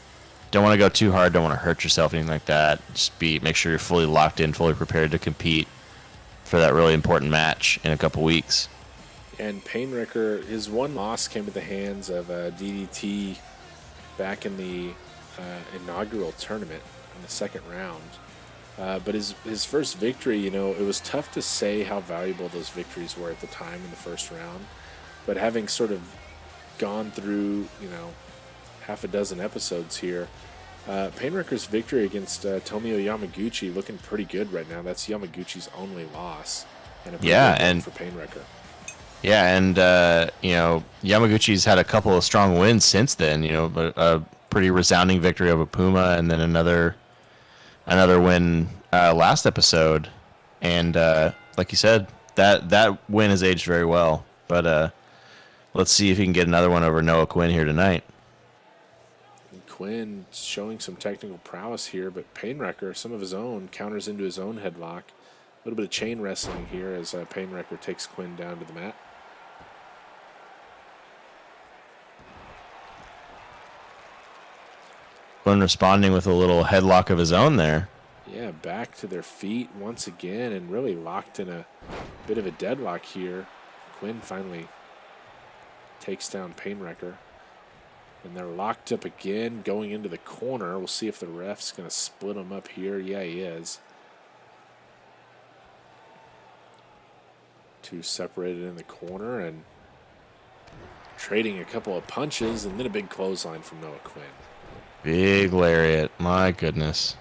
Don't want to go too hard, don't want to hurt yourself, anything like that. Just make sure you're fully locked in, fully prepared to compete for that really important match in a couple weeks. And Painwrecker, his one loss came at the hands of DDT back in the inaugural tournament in the second round. But his first victory, it was tough to say how valuable those victories were at the time in the first round. But having sort of gone through, half a dozen episodes here, Painwrecker's victory against Tomio Yamaguchi looking pretty good right now. That's Yamaguchi's only loss. And a pretty good one for Painwrecker. Yeah, and Yamaguchi's had a couple of strong wins since then. A pretty resounding victory over Puma, and then another win last episode. And like you said, that win has aged very well. But let's see if he can get another one over Noah Quinn here tonight. And Quinn showing some technical prowess here, but Painwrecker, some of his own, counters into his own headlock. A little bit of chain wrestling here as Painwrecker takes Quinn down to the mat. Quinn responding with a little headlock of his own there. Yeah, back to their feet once again and really locked in a bit of a deadlock here. Quinn finally takes down Painwrecker. And they're locked up again going into the corner. We'll see if the ref's going to split them up here. Yeah, he is. Two separated in the corner and trading a couple of punches, and then a big clothesline from Noah Quinn. Big lariat. My goodness.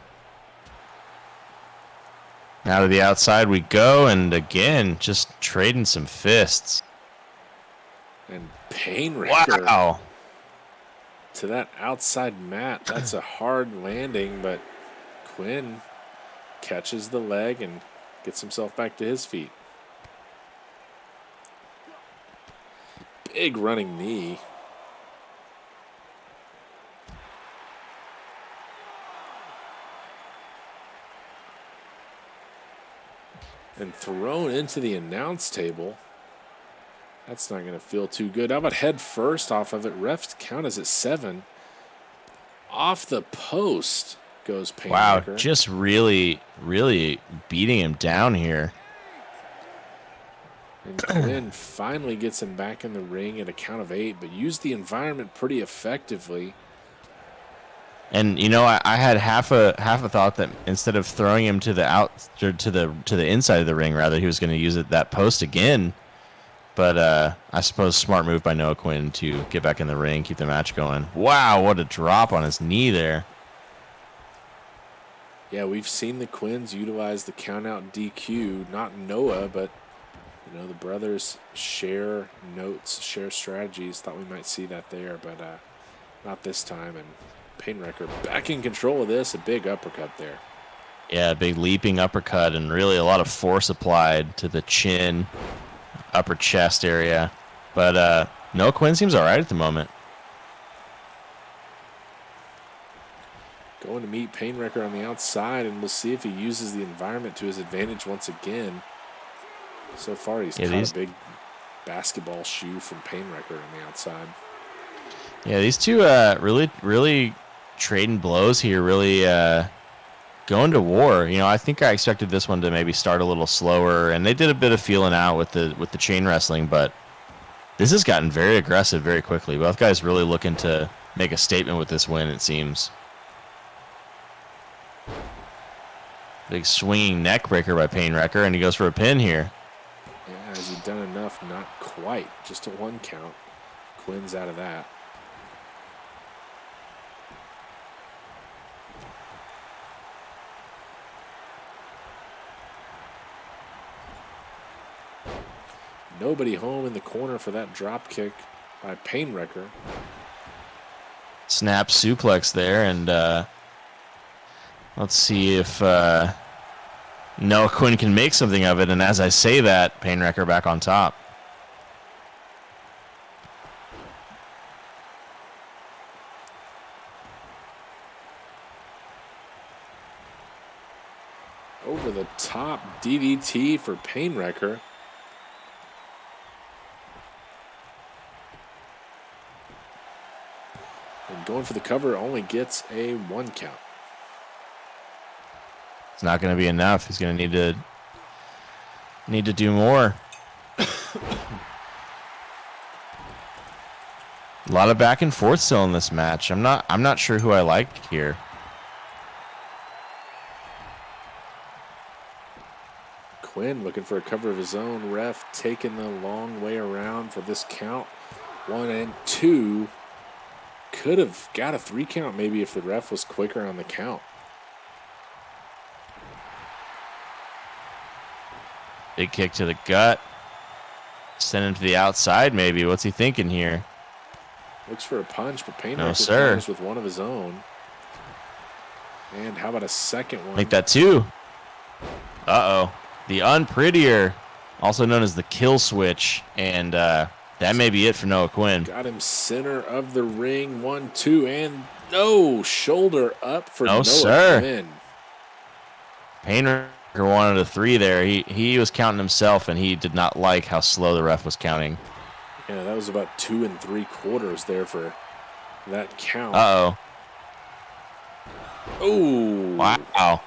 Now to the outside we go, and again, just trading some fists. And Painwrecker. Wow. To that outside mat. That's a hard landing, but Quinn catches the leg and gets himself back to his feet. Big running knee. And thrown into the announce table. That's not going to feel too good. How about head first off of it? Refs count as at 7. Off the post goes Painwrecker. Wow, just really, really beating him down here. And Quinn finally gets him back in the ring at a count of 8, but used the environment pretty effectively. And I had half a thought that instead of throwing him to the out or to the inside of the ring, rather he was going to use that post again. But I suppose smart move by Noah Quinn to get back in the ring, keep the match going. Wow, what a drop on his knee there. Yeah, we've seen the Quins utilize the count-out DQ. Not Noah, but the brothers share notes, share strategies. Thought we might see that there, but not this time. And Painwrecker back in control of this. A big uppercut there. Yeah, big leaping uppercut and really a lot of force applied to the chin, upper chest area. But Noah Quinn seems all right at the moment. Going to meet Painwrecker on the outside, and we'll see if he uses the environment to his advantage once again. So far, he's caught a big basketball shoe from Painwrecker on the outside. Yeah, these two really, really trading blows here, really going to war. You know, I think I expected this one to maybe start a little slower, and they did a bit of feeling out with the chain wrestling, but this has gotten very aggressive very quickly. Both guys really looking to make a statement with this win, it seems. Big swinging neck breaker by Painwrecker, and he goes for a pin here. Yeah, has he done enough? Not quite. Just a 1 count. Quinn's out of that. Nobody home in the corner for that drop kick by Painwrecker. Snap suplex there, and let's see if Noah Quinn can make something of it. And as I say that, Painwrecker back on top. Over the top DDT for Painwrecker. And going for the cover only gets a 1 count. It's not going to be enough. He's going to need to do more. A lot of back and forth still in this match. I'm not sure who I like here. Quinn looking for a cover of his own. Ref taking the long way around for this count. 1 and 2. Could have got a 3 count maybe if the ref was quicker on the count. Big kick to the gut. Send him to the outside maybe. What's he thinking here? Looks for a punch, but Painwrecker No, sir. counters with one of his own. And how about a second one? Make that 2. Uh-oh. The unprettier, also known as the kill switch. And that may be it for Noah Quinn. Got him center of the ring. 1, 2, and no. Shoulder up for No, Noah sir. Quinn. Painwrecker wanted a 3 there. He was counting himself, and he did not like how slow the ref was counting. Yeah, that was about 2 3/4 there for that count. Uh-oh. Oh. Wow.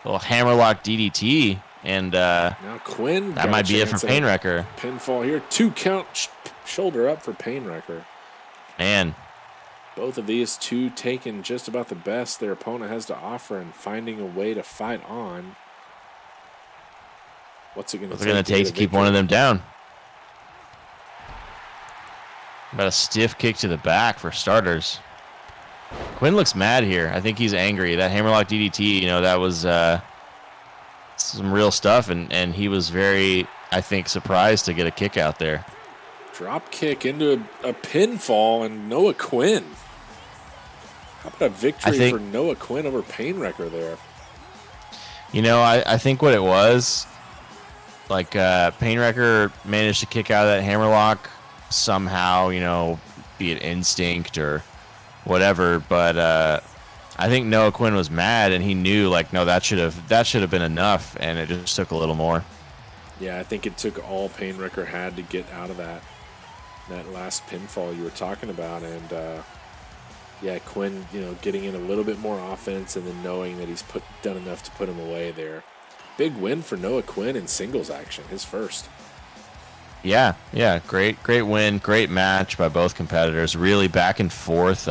Little hammerlock DDT, and Now Quinn. that might be it for Painwrecker. Pinfall here. 2 count. Shoulder up for Painwrecker. Man, Both of these two taking just about the best their opponent has to offer and finding a way to fight on. What's it going to take to keep one of them down? About a stiff kick to the back for starters. Quinn looks mad here. I think he's angry. That hammerlock DDT, you know, that was some real stuff, and he was very, I think, surprised to get a kick out there. Drop kick into a pinfall, and Noah Quinn. How about a victory for Noah Quinn over Painwrecker there? You know, I think what it was, like Painwrecker managed to kick out of that hammerlock somehow, you know, be it instinct or whatever, but I think Noah Quinn was mad, and he knew, like, no, that should have been enough, and it just took a little more. Yeah, I think it took all Painwrecker had to get out of that last pinfall you were talking about, and yeah, Quinn, you know, getting in a little bit more offense, and then knowing that he's done enough to put him away there. Big win for Noah Quinn in singles action, his first. Yeah, great win, great match by both competitors. Really back and forth.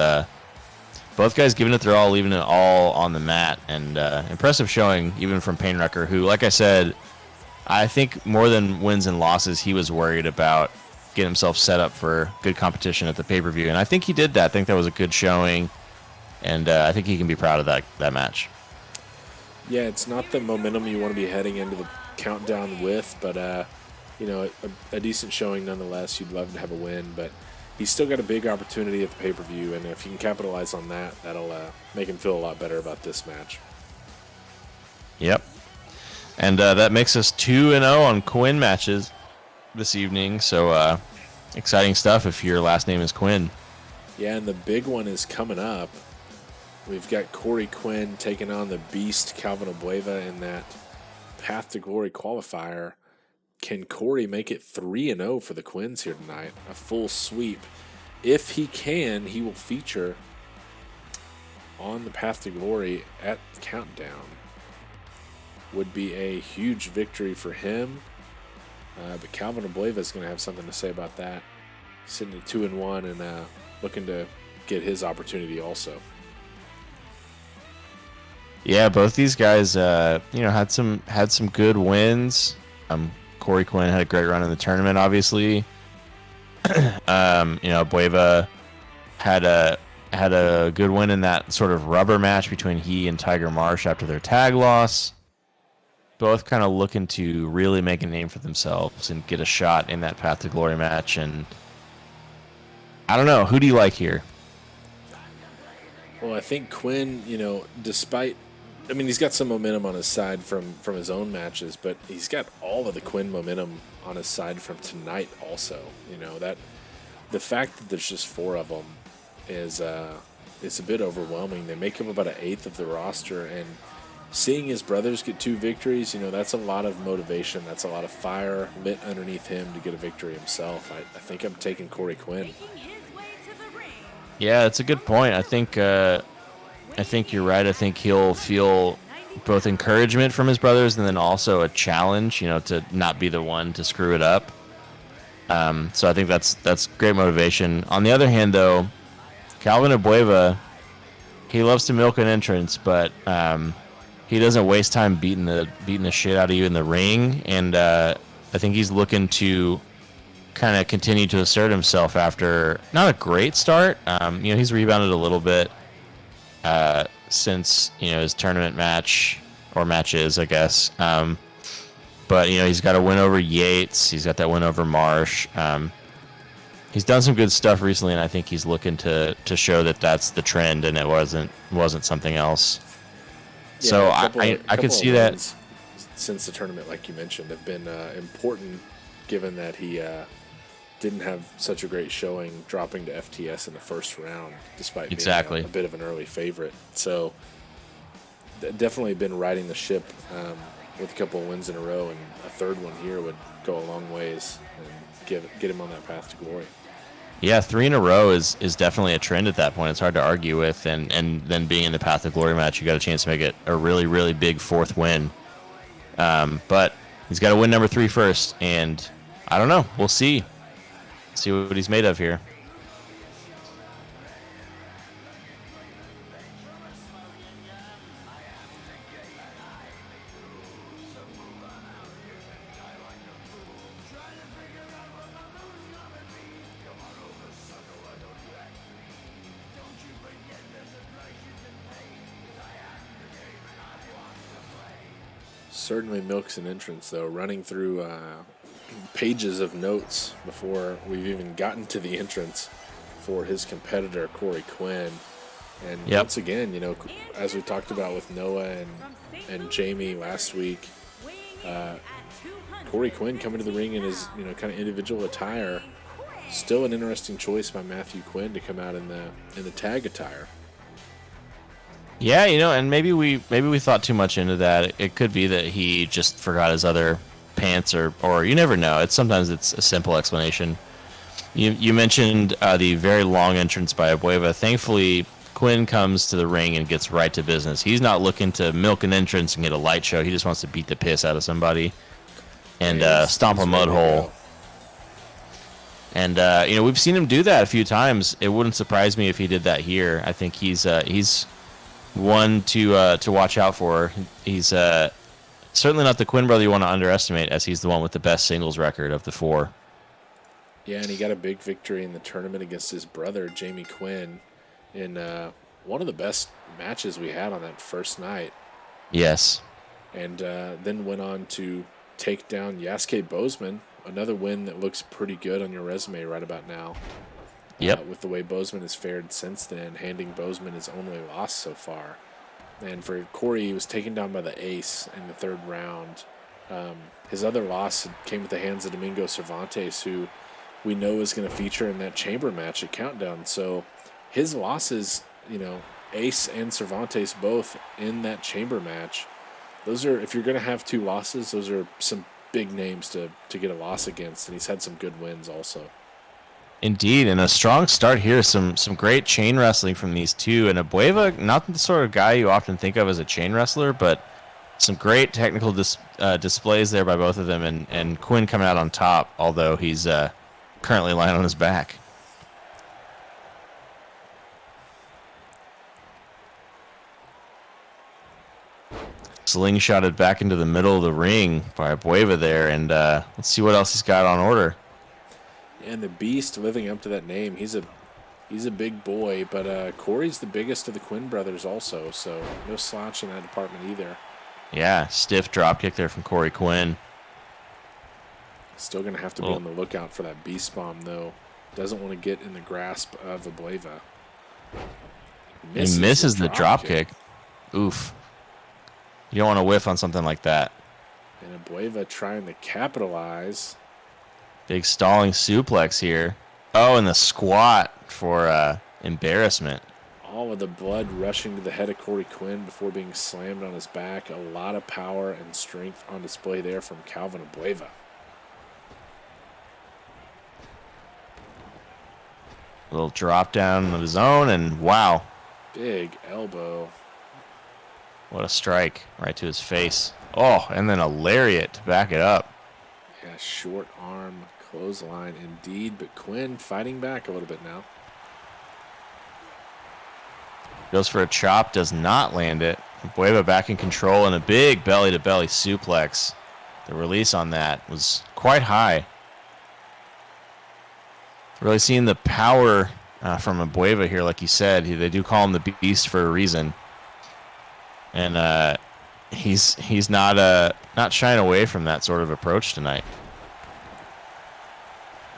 Both guys giving it their all, leaving it all on the mat, and impressive showing even from Painwrecker, who, like I said, I think more than wins and losses, he was worried about getting himself set up for good competition at the pay-per-view, and I think he did that. I think that was a good showing, and I think he can be proud of that match. Yeah, it's not the momentum you want to be heading into the countdown with, but you know, a decent showing nonetheless. You'd love to have a win, but he's still got a big opportunity at the pay-per-view, and if he can capitalize on that, that'll make him feel a lot better about this match. Yep. And that makes us 2-0 on Quinn matches this evening, so exciting stuff if your last name is Quinn. Yeah, and the big one is coming up. We've got Corey Quinn taking on the Beast Calvin Obueva in that Path to Glory qualifier. Can Corey make it 3-0 for the Quinns here tonight? A full sweep. If he can, he will feature on the path to glory at Countdown would be a huge victory for him. But Calvin Abueva is going to have something to say about that. Sitting at 2-1 and looking to get his opportunity also. Yeah, both these guys, had some good wins. Corey Quinn had a great run in the tournament, obviously. Bueva had a good win in that sort of rubber match between he and Tiger Marsh after their tag loss. Both kind of looking to really make a name for themselves and get a shot in that Path to Glory match. And I don't know, who do you like here? Well, I think Quinn, he's got some momentum on his side from his own matches, but he's got all of the Quinn momentum on his side from tonight also. That the fact that there's just 4 of them is it's a bit overwhelming. They make up about an eighth of the roster, and seeing his brothers get 2 victories, that's a lot of motivation. That's a lot of fire lit underneath him to get a victory himself. I think I'm taking Corey Quinn. Yeah, that's a good point. I think you're right. I think he'll feel both encouragement from his brothers and then also a challenge, to not be the one to screw it up. So I think that's great motivation. On the other hand, though, Calvin Abueva, he loves to milk an entrance, but he doesn't waste time beating the shit out of you in the ring. And I think he's looking to kind of continue to assert himself after not a great start. He's rebounded a little bit since his tournament match or matches, I guess. But he's got a win over Yates. He's got that win over Marsh. He's done some good stuff recently, and I think he's looking to show that that's the trend and it wasn't something else. Yeah, so I could see that since the tournament, like you mentioned, have been important, given that he didn't have such a great showing, dropping to FTS in the first round, despite being a bit of an early favorite. So definitely been riding the ship with a couple of wins in a row, and a third one here would go a long ways and get him on that path to glory. Yeah, 3 in a row is definitely a trend at that point. It's hard to argue with, and then being in the Path to Glory match, you got a chance to make it a really, really big 4th win. But he's got to win number 3 first, and I don't know. We'll see. See what he's made of here. Certainly milks an entrance, though, running through pages of notes before we've even gotten to the entrance for his competitor, Corey Quinn. And once again, as we talked about with Noah and Jamie last week, Corey Quinn coming to the ring in his kind of individual attire. Still an interesting choice by Matthew Quinn to come out in the tag attire. Yeah, and maybe we thought too much into that. It could be that he just forgot his other pants, or you never know. Sometimes it's a simple explanation. You mentioned the very long entrance by Abueva. Thankfully, Quinn comes to the ring and gets right to business. He's not looking to milk an entrance and get a light show. He just wants to beat the piss out of somebody and stomp a mud hole. And we've seen him do that a few times. It wouldn't surprise me if he did that here. I think he's one to watch out for. He's certainly not the Quinn brother you want to underestimate, as he's the one with the best singles record of the 4. Yeah, and he got a big victory in the tournament against his brother, Jamie Quinn, in one of the best matches we had on that first night. Yes. And then went on to take down Yasuke Bozeman, another win that looks pretty good on your resume right about now. Yep. With the way Bozeman has fared since then, handing Bozeman his only loss so far. And for Corey, he was taken down by the ace in the 3rd round. His other loss came at the hands of Domingo Cervantes, who we know is going to feature in that chamber match at Countdown. So his losses, Ace and Cervantes both in that chamber match, those are, if you're going to have 2 losses, those are some big names to get a loss against, and he's had some good wins also. Indeed, and a strong start here. Some great chain wrestling from these two. And Abueva, not the sort of guy you often think of as a chain wrestler, but some great technical displays there by both of them. And Quinn coming out on top, although he's currently lying on his back. Slingshotted back into the middle of the ring by Abueva there, and let's see what else he's got on order. And the Beast, living up to that name, he's a big boy, but Corey's the biggest of the Quinn brothers also, so no slouch in that department either. Yeah, stiff dropkick there from Corey Quinn. Still going to have to be on the lookout for that Beast Bomb, though. Doesn't want to get in the grasp of Abueva. He misses the dropkick. Oof. You don't want to whiff on something like that. And Abueva trying to capitalize. Big stalling suplex here. Oh, and the squat for embarrassment. All of the blood rushing to the head of Corey Quinn before being slammed on his back. A lot of power and strength on display there from Calvin Abueva. Little drop down of his own, and wow. Big elbow. What a strike right to his face. Oh, and then a lariat to back it up. Yeah, short arm clothesline indeed, but Quinn fighting back a little bit now. Goes for a chop, does not land it. Abueva back in control, and a big belly-to-belly suplex. The release on that was quite high. Really seeing the power from Abueva here, like you said. They do call him the Beast for a reason. And he's not shying away from that sort of approach tonight.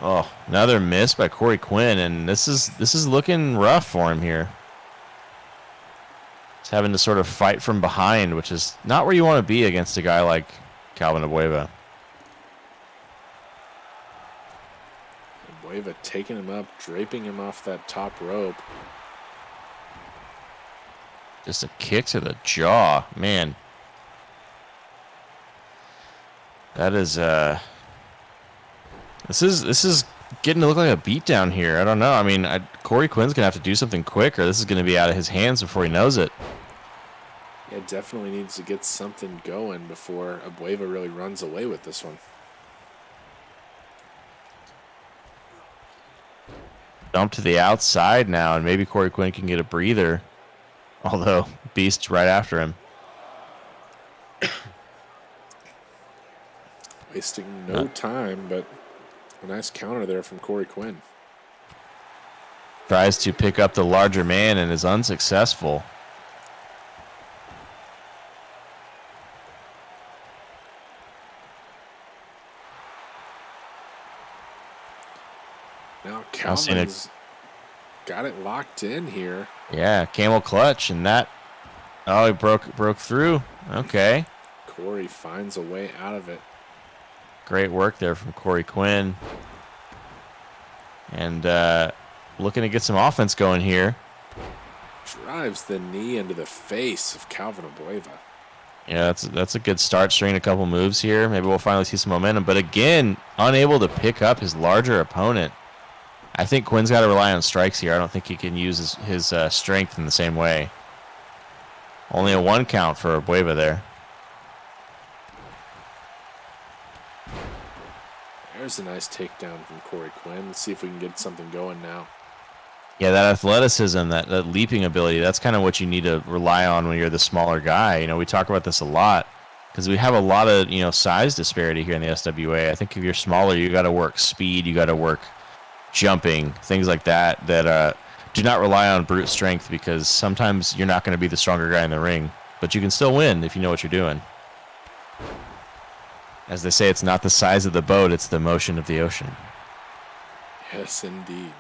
Oh, another miss by Corey Quinn, and this is looking rough for him here. He's having to sort of fight from behind, which is not where you want to be against a guy like Calvin Abueva. Abueva taking him up, draping him off that top rope. Just a kick to the jaw, man. That is this is getting to look like a beatdown here. I don't know. I mean, Corey Quinn's gonna have to do something quick, or this is gonna be out of his hands before he knows it. Yeah, definitely needs to get something going before Abueva really runs away with this one. Dump to the outside now, and maybe Corey Quinn can get a breather. Although, Beast's right after him. Wasting no time, but a nice counter there from Corey Quinn. Tries to pick up the larger man and is unsuccessful. Now Calvin's got it locked in here. Yeah, camel clutch, and that. Oh, he broke through. Okay. Corey finds a way out of it. Great work there from Corey Quinn. And looking to get some offense going here. Drives the knee into the face of Calvin Abueva. Yeah, that's a good start, stringing a couple moves here. Maybe we'll finally see some momentum. But again, unable to pick up his larger opponent. I think Quinn's got to rely on strikes here. I don't think he can use his strength in the same way. Only a 1 count for Abueva there. There's a nice takedown from Corey Quinn. Let's see if we can get something going now. Yeah, that athleticism, that leaping ability, that's kind of what you need to rely on when you're the smaller guy. You know, we talk about this a lot because we have a lot of, size disparity here in the SWA. I think if you're smaller, you got to work speed, you got to work jumping, things like that do not rely on brute strength, because sometimes you're not going to be the stronger guy in the ring, but you can still win if you know what you're doing. As they say, it's not the size of the boat, it's the motion of the ocean. Yes, indeed.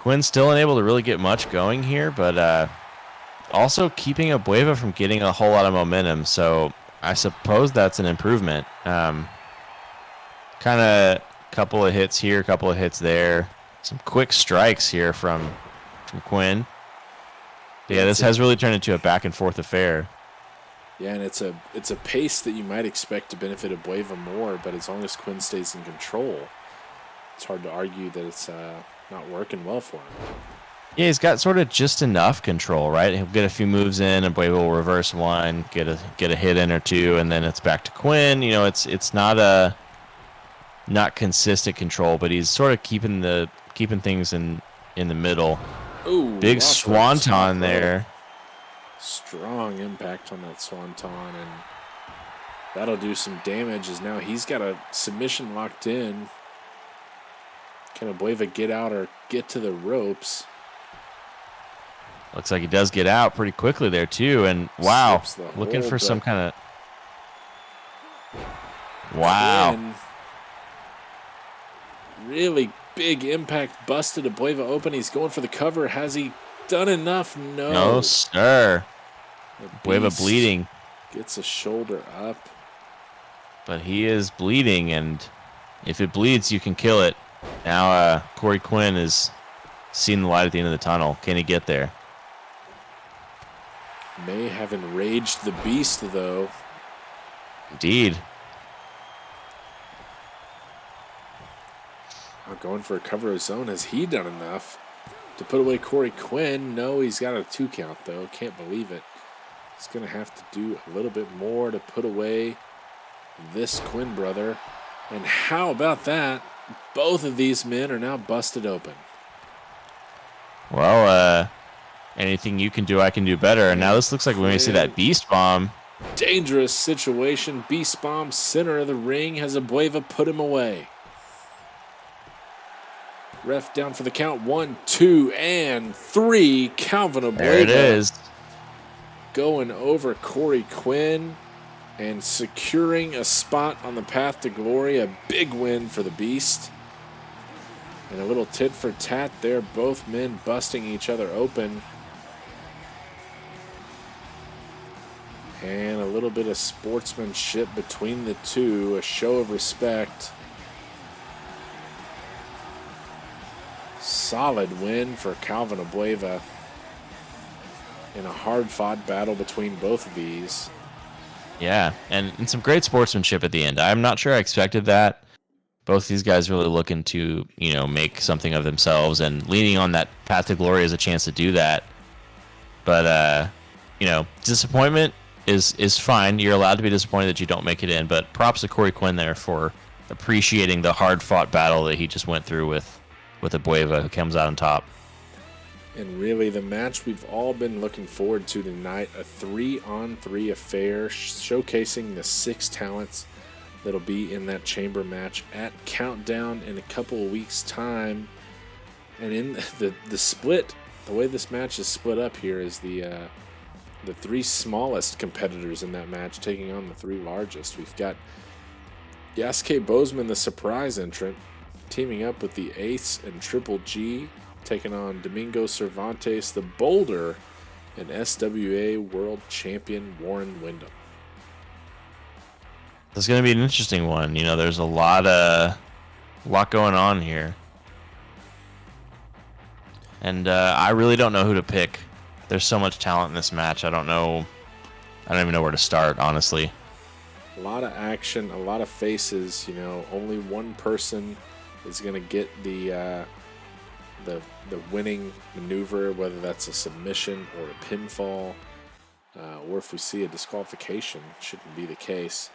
Quinn's still unable to really get much going here, but also keeping Abueva from getting a whole lot of momentum, so I suppose that's an improvement. Kind of a couple of hits here, couple of hits there. Some quick strikes here from Quinn. Yeah, this It's has really turned into a back and forth affair. Yeah, and it's a pace that you might expect to benefit Abueva more, but as long as Quinn stays in control, it's hard to argue that it's not working well for him. Yeah, he's got sort of just enough control, right? He'll get a few moves in, and Abueva will reverse one, get a hit in or two, and then it's back to Quinn. You know, it's not consistent control, but he's sort of keeping things in the middle. Ooh, Big swanton there. Strong impact on that swanton, and that'll do some damage as now he's got a submission locked in. Can Abueva get out or get to the ropes? Looks like he does get out pretty quickly there, too. And, wow, looking for some kind of... Wow. Quinn, really big impact, busted Abueva open. He's going for the cover. Has he done enough? No. No, sir. Abueva bleeding. Gets a shoulder up. But he is bleeding, and if it bleeds, you can kill it. Now Corey Quinn is seeing the light at the end of the tunnel. Can he get there? May have enraged the beast, though. Indeed. Going for a cover of zone. Has he done enough to put away Corey Quinn? No, he's got a 2 count, though. Can't believe it. He's going to have to do a little bit more to put away this Quinn brother. And how about that? Both of these men are now busted open. Well, anything you can do, I can do better. And now this looks like when we see that beast bomb. Dangerous situation. Beast bomb, center of the ring. Has Abueva put him away? Ref down for the count. 1, 2, and 3. Calvin Abueva. There it is. Going over Corey Quinn and securing a spot on the path to glory. A big win for the Beast. And a little tit for tat there. Both men busting each other open. And a little bit of sportsmanship between the two. A show of respect. Solid win for Calvin Abueva in a hard-fought battle between both of these. Yeah, and some great sportsmanship at the end. I'm not sure I expected that. Both these guys really looking to, make something of themselves and leaning on that path to glory as a chance to do that. But, disappointment is fine. You're allowed to be disappointed that you don't make it in, but props to Corey Quinn there for appreciating the hard-fought battle that he just went through with Abueva, who comes out on top. And really, the match we've all been looking forward to tonight, a 3-on-3 affair showcasing the 6 talents that'll be in that chamber match at Countdown in a couple of weeks' time. And in the split, the way this match is split up here is the 3 smallest competitors in that match taking on the 3 largest. We've got Yasuke Bozeman, the surprise entrant, teaming up with the Ace and Triple G, taking on Domingo Cervantes, the Boulder, and SWA World Champion Warren Windham. This is going to be an interesting one. There's a lot going on here. And I really don't know who to pick. There's so much talent in this match. I don't even know where to start, honestly. A lot of action, a lot of faces. Only one person is going to get the winning maneuver, whether that's a submission or a pinfall, or if we see a disqualification. Shouldn't be the case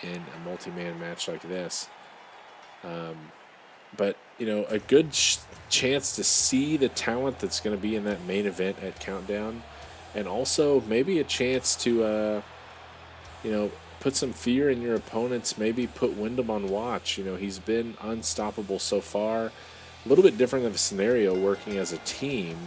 in a multi-man match like this. But a good chance to see the talent that's going to be in that main event at Countdown, and also maybe a chance to put some fear in your opponents. Maybe put Windham on watch. He's been unstoppable so far. A little bit different of a scenario working as a team.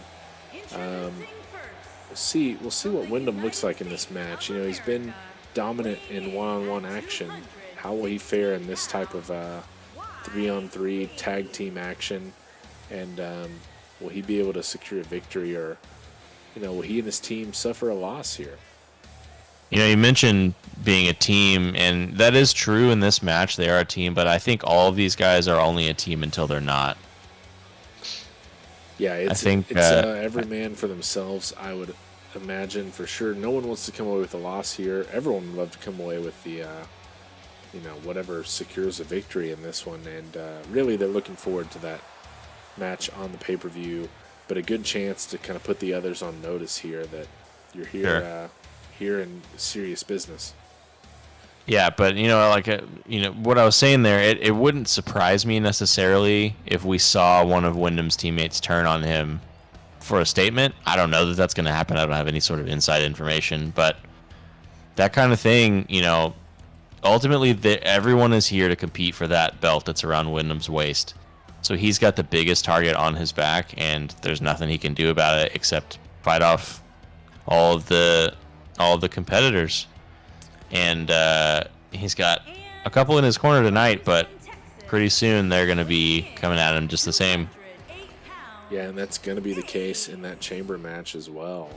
We'll see what Windham looks like in this match. He's been dominant in one-on-one action. How will he fare in this type of 3-on-3 tag team action? And will he be able to secure a victory, or will he and his team suffer a loss here? You mentioned being a team, and that is true in this match. They are a team, but I think all of these guys are only a team until they're not. Yeah, I think it's every man for themselves. I would imagine for sure. No one wants to come away with a loss here. Everyone would love to come away with the whatever secures a victory in this one. And really, they're looking forward to that match on the pay-per-view. But a good chance to kind of put the others on notice here that you're here Sure. here in serious business. Yeah, but what I was saying there, it wouldn't surprise me necessarily if we saw one of Wyndham's teammates turn on him for a statement. I don't know that that's going to happen. I don't have any sort of inside information, but that kind of thing, ultimately everyone is here to compete for that belt that's around Wyndham's waist. So he's got the biggest target on his back, and there's nothing he can do about it except fight off all of the competitors. And he's got a couple in his corner tonight, but pretty soon they're going to be coming at him just the same. Yeah, and that's going to be the case in that chamber match as well.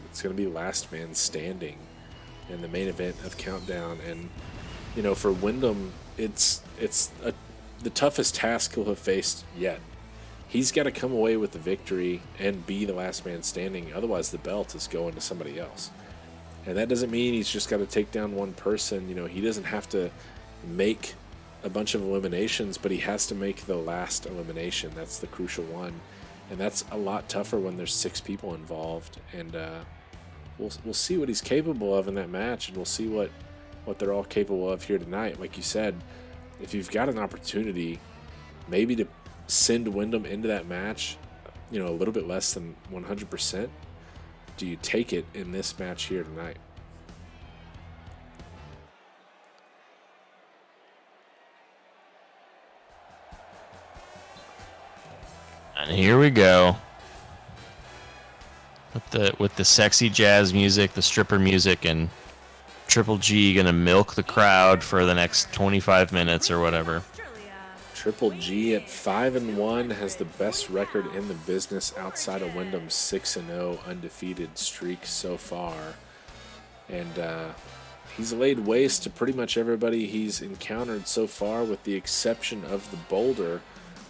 It's going to be last man standing in the main event of Countdown. And, for Wyndham, it's the toughest task he'll have faced yet. He's got to come away with the victory and be the last man standing. Otherwise, the belt is going to somebody else. And that doesn't mean he's just got to take down one person. He doesn't have to make a bunch of eliminations, but he has to make the last elimination. That's the crucial one. And that's a lot tougher when there's 6 people involved. And we'll see what he's capable of in that match, and we'll see what they're all capable of here tonight. Like you said, if you've got an opportunity maybe to send Wyndham into that match, a little bit less than 100%, do you take it in this match here tonight? And here we go. With the sexy jazz music, the stripper music, and Triple G gonna milk the crowd for the next 25 minutes or whatever. Triple G at 5-1 has the best record in the business outside of Wyndham's 6-0 undefeated streak so far. And he's laid waste to pretty much everybody he's encountered so far, with the exception of the Boulder,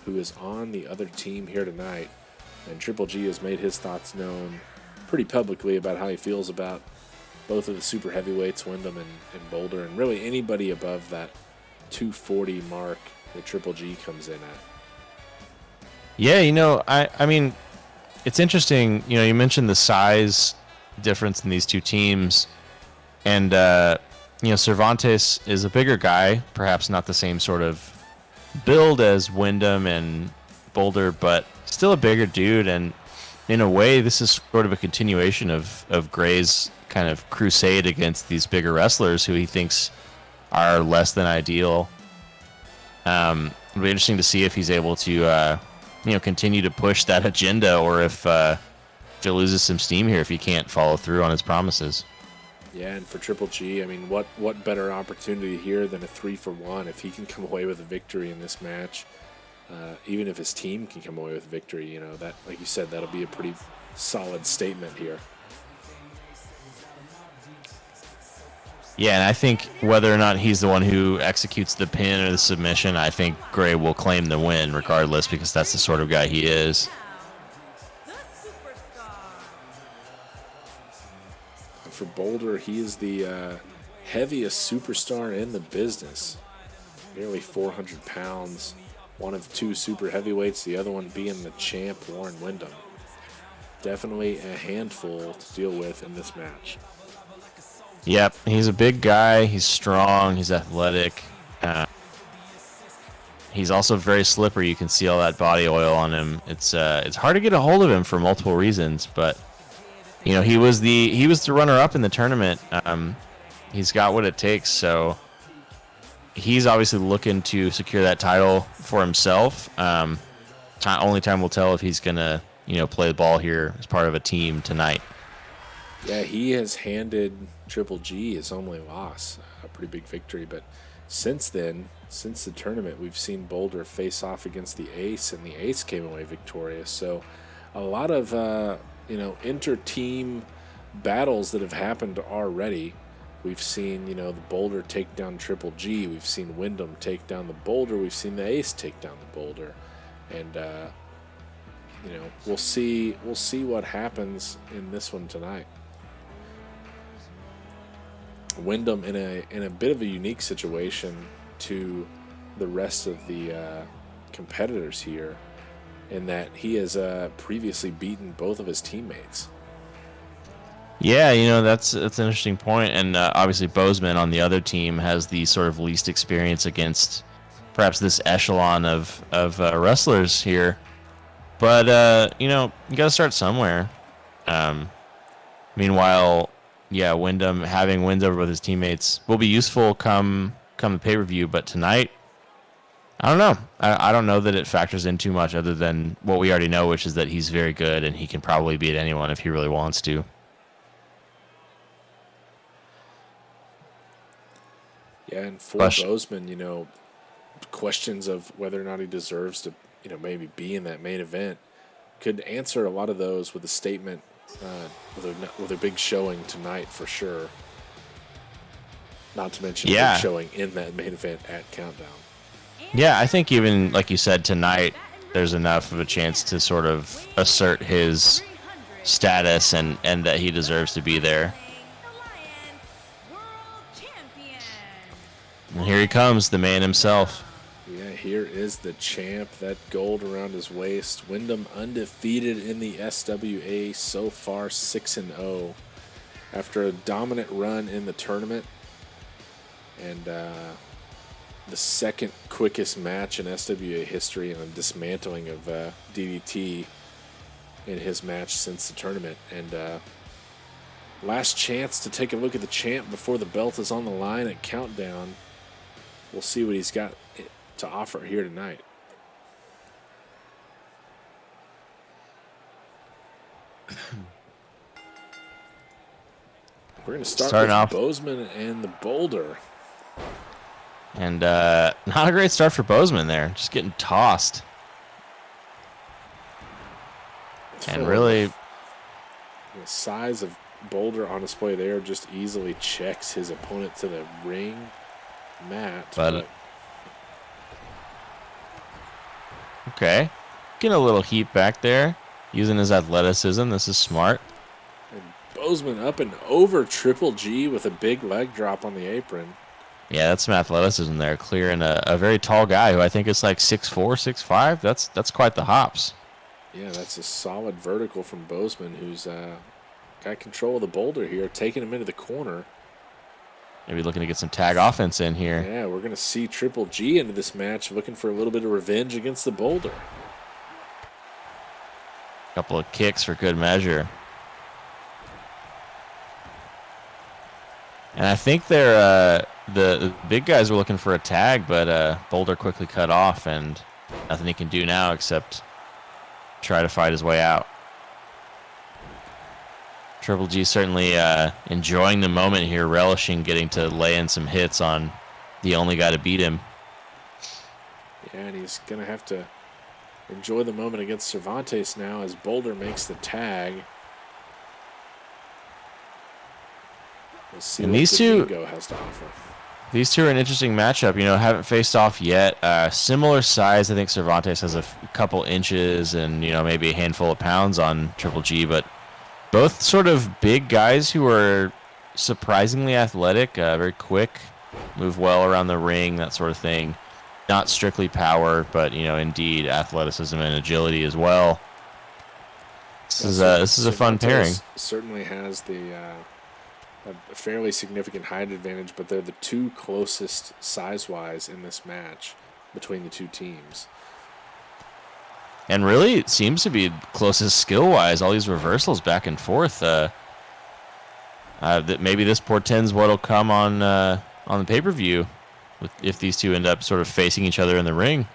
who is on the other team here tonight. And Triple G has made his thoughts known pretty publicly about how he feels about both of the super heavyweights, Wyndham and Boulder, and really anybody above that 240 mark that Triple G comes in at. Yeah, I mean, it's interesting. You mentioned the size difference in these two teams, and Cervantes is a bigger guy, perhaps not the same sort of build as Wyndham and Boulder, but still a bigger dude. And in a way, this is sort of a continuation of Gray's kind of crusade against these bigger wrestlers who he thinks are less than ideal. It'll be interesting to see if he's able to, continue to push that agenda, or if he loses some steam here if he can't follow through on his promises. Yeah, and for Triple G, I mean, what better opportunity here than a 3-for-1 if he can come away with a victory in this match? Even if his team can come away with a victory, that, like you said, that'll be a pretty solid statement here. Yeah, and I think whether or not he's the one who executes the pin or the submission, I think Gray will claim the win regardless, because that's the sort of guy he is. For Boulder, he is the heaviest superstar in the business. Nearly 400 pounds. One of 2 super heavyweights, the other one being the champ, Warren Wyndham. Definitely a handful to deal with in this match. Yep, he's a big guy. He's strong. He's athletic. He's also very slippery. You can see all that body oil on him. It's hard to get a hold of him for multiple reasons, but he was the runner-up in the tournament. He's got what it takes, so he's obviously looking to secure that title for himself. Only time will tell if he's gonna play the ball here as part of a team tonight. Yeah, he has handed Triple G his only loss, a pretty big victory. But since then, since the tournament, we've seen Boulder face off against the Ace, and the Ace came away victorious. So a lot of inter-team battles that have happened already. We've seen the Boulder take down Triple G. We've seen Wyndham take down the Boulder. We've seen the Ace take down the Boulder. And we'll see what happens in this one tonight. Wyndham in a bit of a unique situation to the rest of the competitors here, in that he has previously beaten both of his teammates. Yeah, that's an interesting point, and obviously Bozeman on the other team has the sort of least experience against perhaps this echelon of wrestlers here. But you got to start somewhere. Meanwhile, yeah, Wyndham having wins over with his teammates will be useful come the pay per view. But tonight, I don't know. I don't know that it factors in too much, other than what we already know, which is that he's very good and he can probably beat anyone if he really wants to. Yeah, and for Bozeman, questions of whether or not he deserves to, maybe be in that main event, could answer a lot of those with a statement, with a big showing tonight for sure. Not to mention a big showing in that main event at Countdown. Yeah, I think even, like you said, tonight, there's enough of a chance to sort of assert his status and that he deserves to be there. And here he comes, the man himself. Yeah, here is the champ. That gold around his waist. Wyndham undefeated in the SWA so far, 6-0. After a dominant run in the tournament. And the second quickest match in SWA history, and a dismantling of DDT in his match since the tournament. And last chance to take a look at the champ before the belt is on the line at Countdown. We'll see what he's got to offer here tonight. We're going to start off Bozeman and the Boulder. And not a great start for Bozeman there. Just getting tossed. And really, the size of Boulder on display there just easily checks his opponent to the ring mat. But okay. Getting a little heat back there. Using his athleticism. This is smart. And Bozeman up and over Triple G with a big leg drop on the apron. Yeah, that's some athleticism there. Clearing a very tall guy who I think is like 6'4", 6'5". That's quite the hops. Yeah, that's a solid vertical from Bozeman, who's got control of the Boulder here, taking him into the corner. Maybe looking to get some tag offense in here. Yeah, we're going to see Triple G into this match, looking for a little bit of revenge against the Boulder. Couple of kicks for good measure. And I think they're the big guys were looking for a tag, but Boulder quickly cut off, and nothing he can do now except try to fight his way out. Triple G certainly enjoying the moment here, relishing getting to lay in some hits on the only guy to beat him. Yeah, and he's going to have to enjoy the moment against Cervantes now as Boulder makes the tag. We'll see and what these two has to offer. These two are an interesting matchup. Haven't faced off yet. Similar size. I think Cervantes has a couple inches and, maybe a handful of pounds on Triple G, but both sort of big guys who are surprisingly athletic, very quick, move well around the ring, that sort of thing. Not strictly power, but, indeed athleticism and agility as well. This is a fun pairing. Certainly has a fairly significant height advantage, but they're the two closest size-wise in this match between the two teams. And really, it seems to be closest skill-wise. All these reversals back and forth. That maybe this portends what'll come on the pay-per-view, if these two end up sort of facing each other in the ring.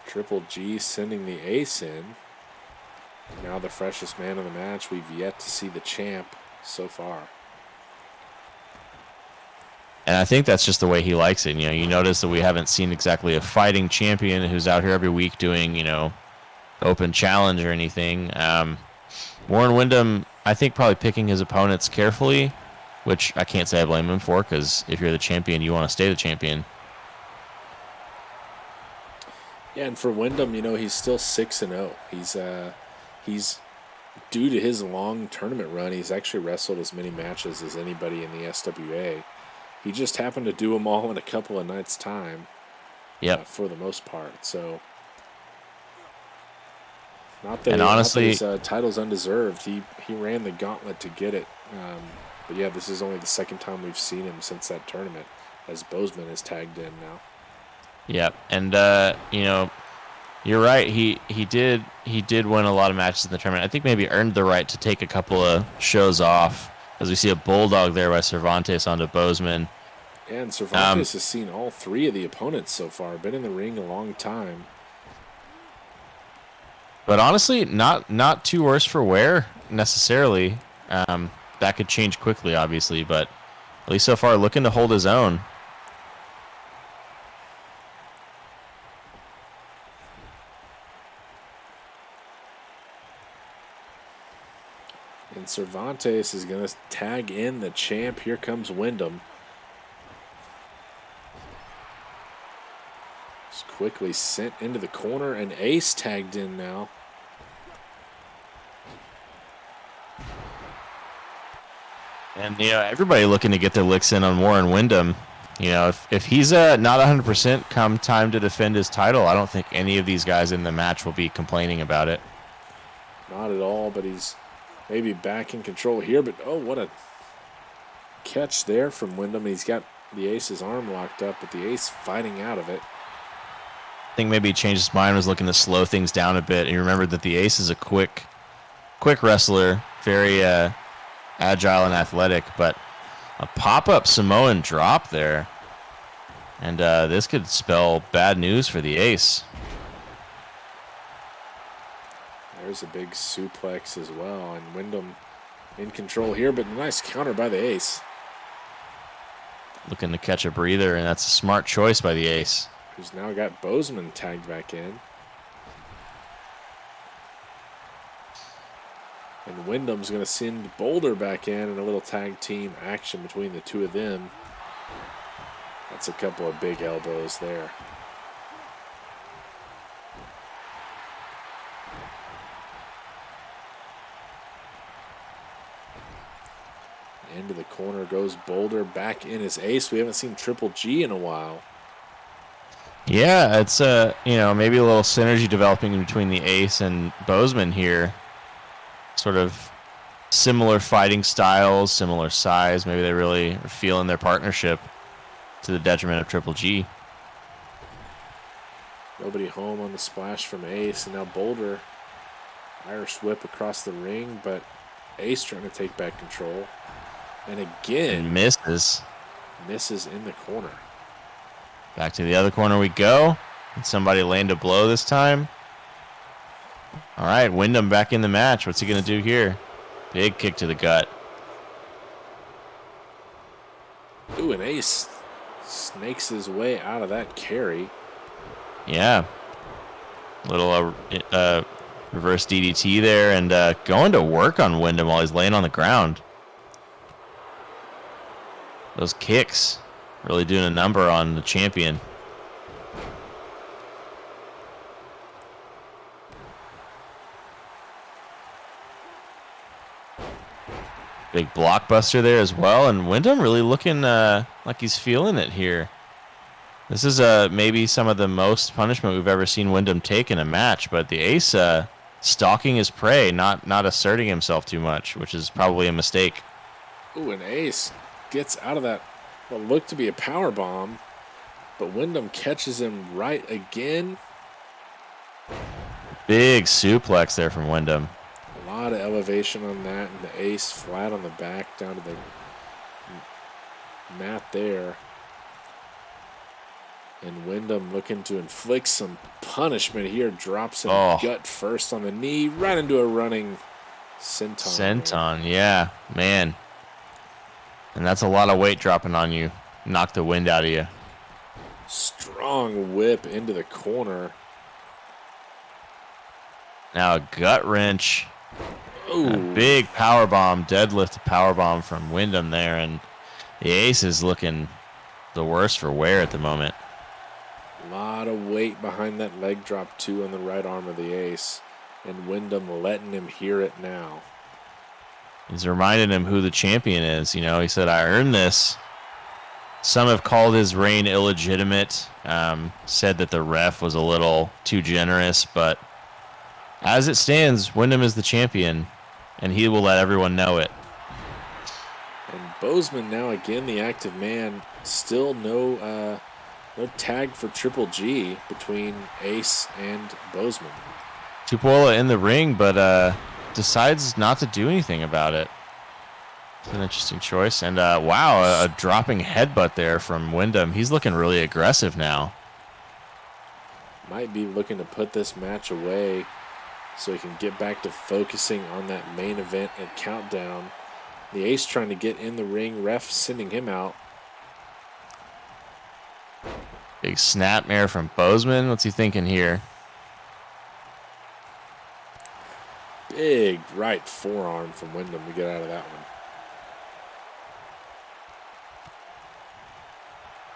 Triple G sending the ace in. Now the freshest man of the match. We've yet to see the champ so far. And I think that's just the way he likes it. You notice that we haven't seen exactly a fighting champion who's out here every week doing, open challenge or anything. Warren Wyndham, I think, probably picking his opponents carefully, which I can't say I blame him for, because if you're the champion, you want to stay the champion. Yeah, and for Wyndham, he's still 6-0. he's, due to his long tournament run, he's actually wrestled as many matches as anybody in the SWA. He just happened to do them all in a couple of nights' time. Yep. For the most part. So, And honestly, his title's undeserved. He ran the gauntlet to get it. But yeah, this is only the second time we've seen him since that tournament, as Bozeman is tagged in now. Yep. And you know, you're right. He did win a lot of matches in the tournament. I think maybe earned the right to take a couple of shows off, as we see a bulldog there by Cervantes onto Bozeman. And Cervantes has seen all three of the opponents so far. Been in the ring a long time. But honestly, not too worse for wear necessarily. That could change quickly, obviously, but at least so far looking to hold his own. And Cervantes is going to tag in the champ. Here comes Wyndham. Just quickly sent into the corner, and Ace tagged in now. And, you know, everybody looking to get their licks in on Warren Wyndham. You know, if he's not 100% come time to defend his title, I don't think any of these guys in the match will be complaining about it. Not at all, but he's maybe back in control here. But, oh, what a catch there from Wyndham. He's got the Ace's arm locked up, but the Ace fighting out of it. I think maybe he changed his mind, was looking to slow things down a bit. And he remembered that the Ace is a quick wrestler, very agile and athletic, but a pop-up Samoan drop there. And this could spell bad news for the Ace. There's a big suplex as well, and Wyndham in control here, but a nice counter by the Ace. Looking to catch a breather, and that's a smart choice by the Ace. Who's now got Bozeman tagged back in. And Wyndham's going to send Boulder back in a little tag team action between the two of them. That's a couple of big elbows there. Into the corner goes Boulder, back in his Ace. We haven't seen Triple G in a while. Yeah, it's you know, maybe a little synergy developing between the Ace and Bozeman here. Sort of similar fighting styles, similar size. Maybe they really are feeling their partnership to the detriment of Triple G. Nobody home on the splash from Ace, and now Boulder, Irish whip across the ring, but Ace trying to take back control. And again, And misses. Misses in the corner. Back to the other corner we go. And somebody landed a blow this time. All right, Wyndham back in the match. What's he going to do here? Big kick to the gut. Ooh, and Ace snakes his way out of that carry. Yeah. Little reverse DDT there, and going to work on Wyndham while he's laying on the ground. Those kicks really doing a number on the champion. Big blockbuster there as well, and Wyndham really looking like he's feeling it here. This is maybe some of the most punishment we've ever seen Wyndham take in a match, but the Ace stalking his prey, not asserting himself too much, which is probably a mistake. Ooh, and Ace gets out of that what looked to be a power bomb, but Wyndham catches him right again. Big suplex there from Wyndham. A lot of elevation on that, and the Ace flat on the back down to the mat there. And Wyndham looking to inflict some punishment here. Drops him gut first on the knee, right into a running senton. Senton, yeah, man. And that's a lot of weight dropping on you. Knock the wind out of you. Strong whip into the corner. Now a gut wrench. Ooh. A big power bomb, deadlift power bomb from Wyndham there, and the Ace is looking the worst for wear at the moment. A lot of weight behind that leg drop too on the right arm of the Ace. And Wyndham letting him hear it now. He's reminding him who the champion is. You know, he said, I earned this. Some have called his reign illegitimate, said that the ref was a little too generous, but as it stands, Wyndham is the champion, and he will let everyone know it. And Bozeman now again the active man. Still no tag for Triple G between Ace and Bozeman. Tupuola in the ring, but decides not to do anything about it. It's an interesting choice. And wow, a dropping headbutt there from Wyndham. He's looking really aggressive now. Might be looking to put this match away so he can get back to focusing on that main event at Countdown. The Ace trying to get in the ring, ref sending him out. Big snapmare from Bozeman. What's he thinking here? Big right forearm from Wyndham to get out of that one.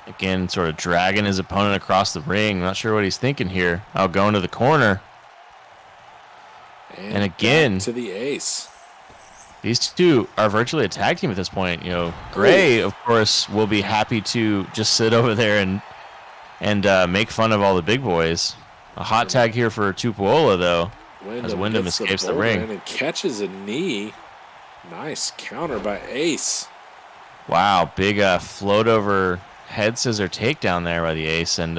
Again, sort of dragging his opponent across the ring. Not sure what he's thinking here. Oh, going to the corner. And again, to the Ace. These two are virtually a tag team at this point. You know, Gray, of course, will be happy to just sit over there and make fun of all the big boys. A hot tag here for Tupuola, though, as Wyndham escapes the ring. And catches a knee. Nice counter by Ace. Wow, big float over head scissor takedown there by the Ace, and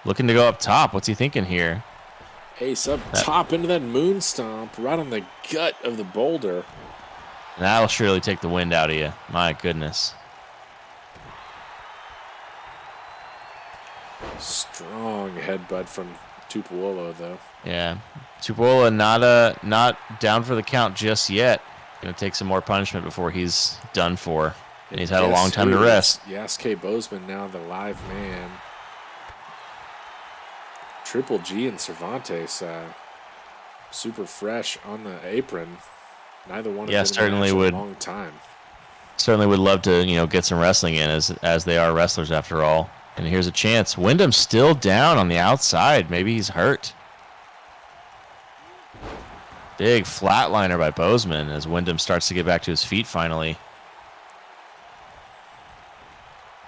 looking to go up top. What's he thinking here? Ace up top into that moon stomp right on the gut of the boulder. That'll surely take the wind out of you. My goodness. Strong headbutt from Tupuola, though. Yeah, Tupuola not down for the count just yet. Gonna take some more punishment before he's done for, and he's had a long time to rest. Yasuke Bozeman now the live man. Triple G and Cervantes, super fresh on the apron. Neither one of them certainly in would. A long time. Certainly would love to, get some wrestling in as they are wrestlers after all. And here's a chance. Wyndham's still down on the outside. Maybe he's hurt. Big flatliner by Bozeman as Wyndham starts to get back to his feet finally.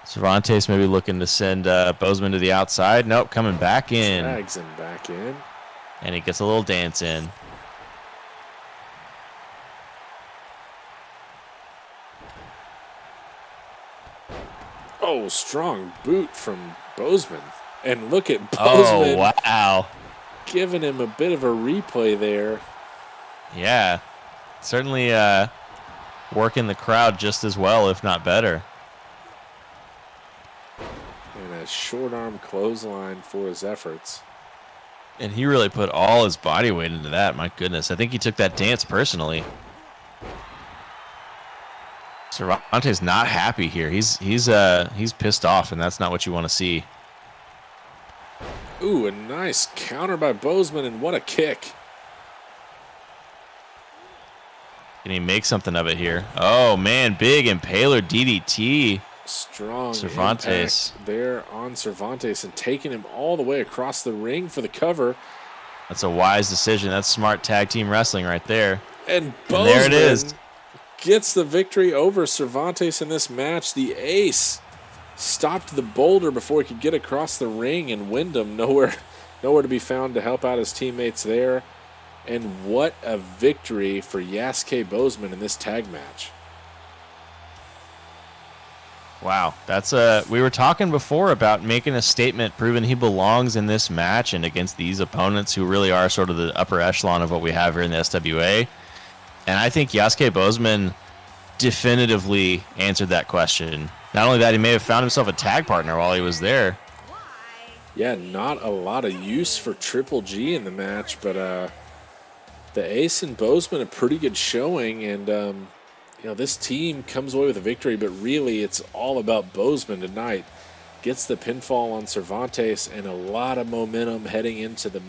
Cervantes maybe looking to send Bozeman to the outside. Nope, coming back in. Drags him back in. And he gets a little dance in. Oh, strong boot from Bozeman. And look at Bozeman. Oh, wow. Giving him a bit of a replay there. Yeah. Certainly working the crowd just as well, if not better. And a short arm clothesline for his efforts. And he really put all his body weight into that. My goodness. I think he took that dance personally. Cervantes not happy here. He's pissed off, and that's not what you want to see. Ooh, a nice counter by Bozeman, and what a kick. Can he make something of it here? Oh, man, big impaler DDT. Strong Cervantes impact there on Cervantes and taking him all the way across the ring for the cover. That's a wise decision. That's smart tag team wrestling right there. And Bozeman there it is. Gets the victory over Cervantes in this match. The Ace stopped the boulder before he could get across the ring, and Wyndham nowhere to be found to help out his teammates there. And what a victory for Yasuke Bozeman in this tag match. Wow, that's we were talking before about making a statement, proving he belongs in this match and against these opponents who really are sort of the upper echelon of what we have here in the SWA. And I think Yasuke Bozeman definitively answered that question. Not only that, he may have found himself a tag partner while he was there. Yeah, not a lot of use for Triple G in the match, but the Ace and Bozeman a pretty good showing, and this team comes away with a victory, but really it's all about Bozeman tonight. Gets the pinfall on Cervantes and a lot of momentum heading into the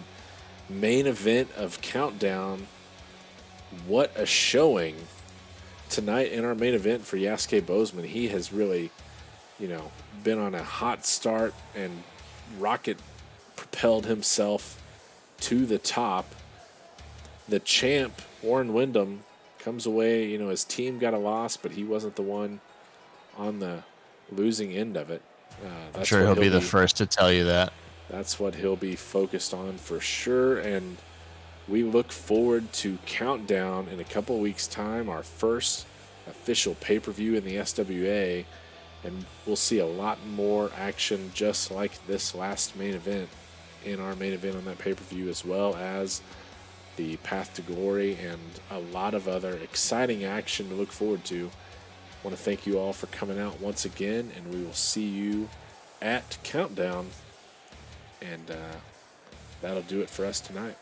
main event of Countdown. What a showing tonight in our main event for Yasuke Bozeman. He has really, been on a hot start and rocket propelled himself to the top. the champ, Warren Wyndham, comes away. You know, his team got a loss, but he wasn't the one on the losing end of it. I'm sure he'll be the first to tell you that. That's what he'll be focused on for sure. And we look forward to Countdown in a couple of weeks' time, our first official pay-per-view in the SWA. And we'll see a lot more action just like this last main event in our main event on that pay-per-view, as well as the Path to Glory and a lot of other exciting action to look forward to. I want to thank you all for coming out once again, and we will see you at Countdown. And that'll do it for us tonight.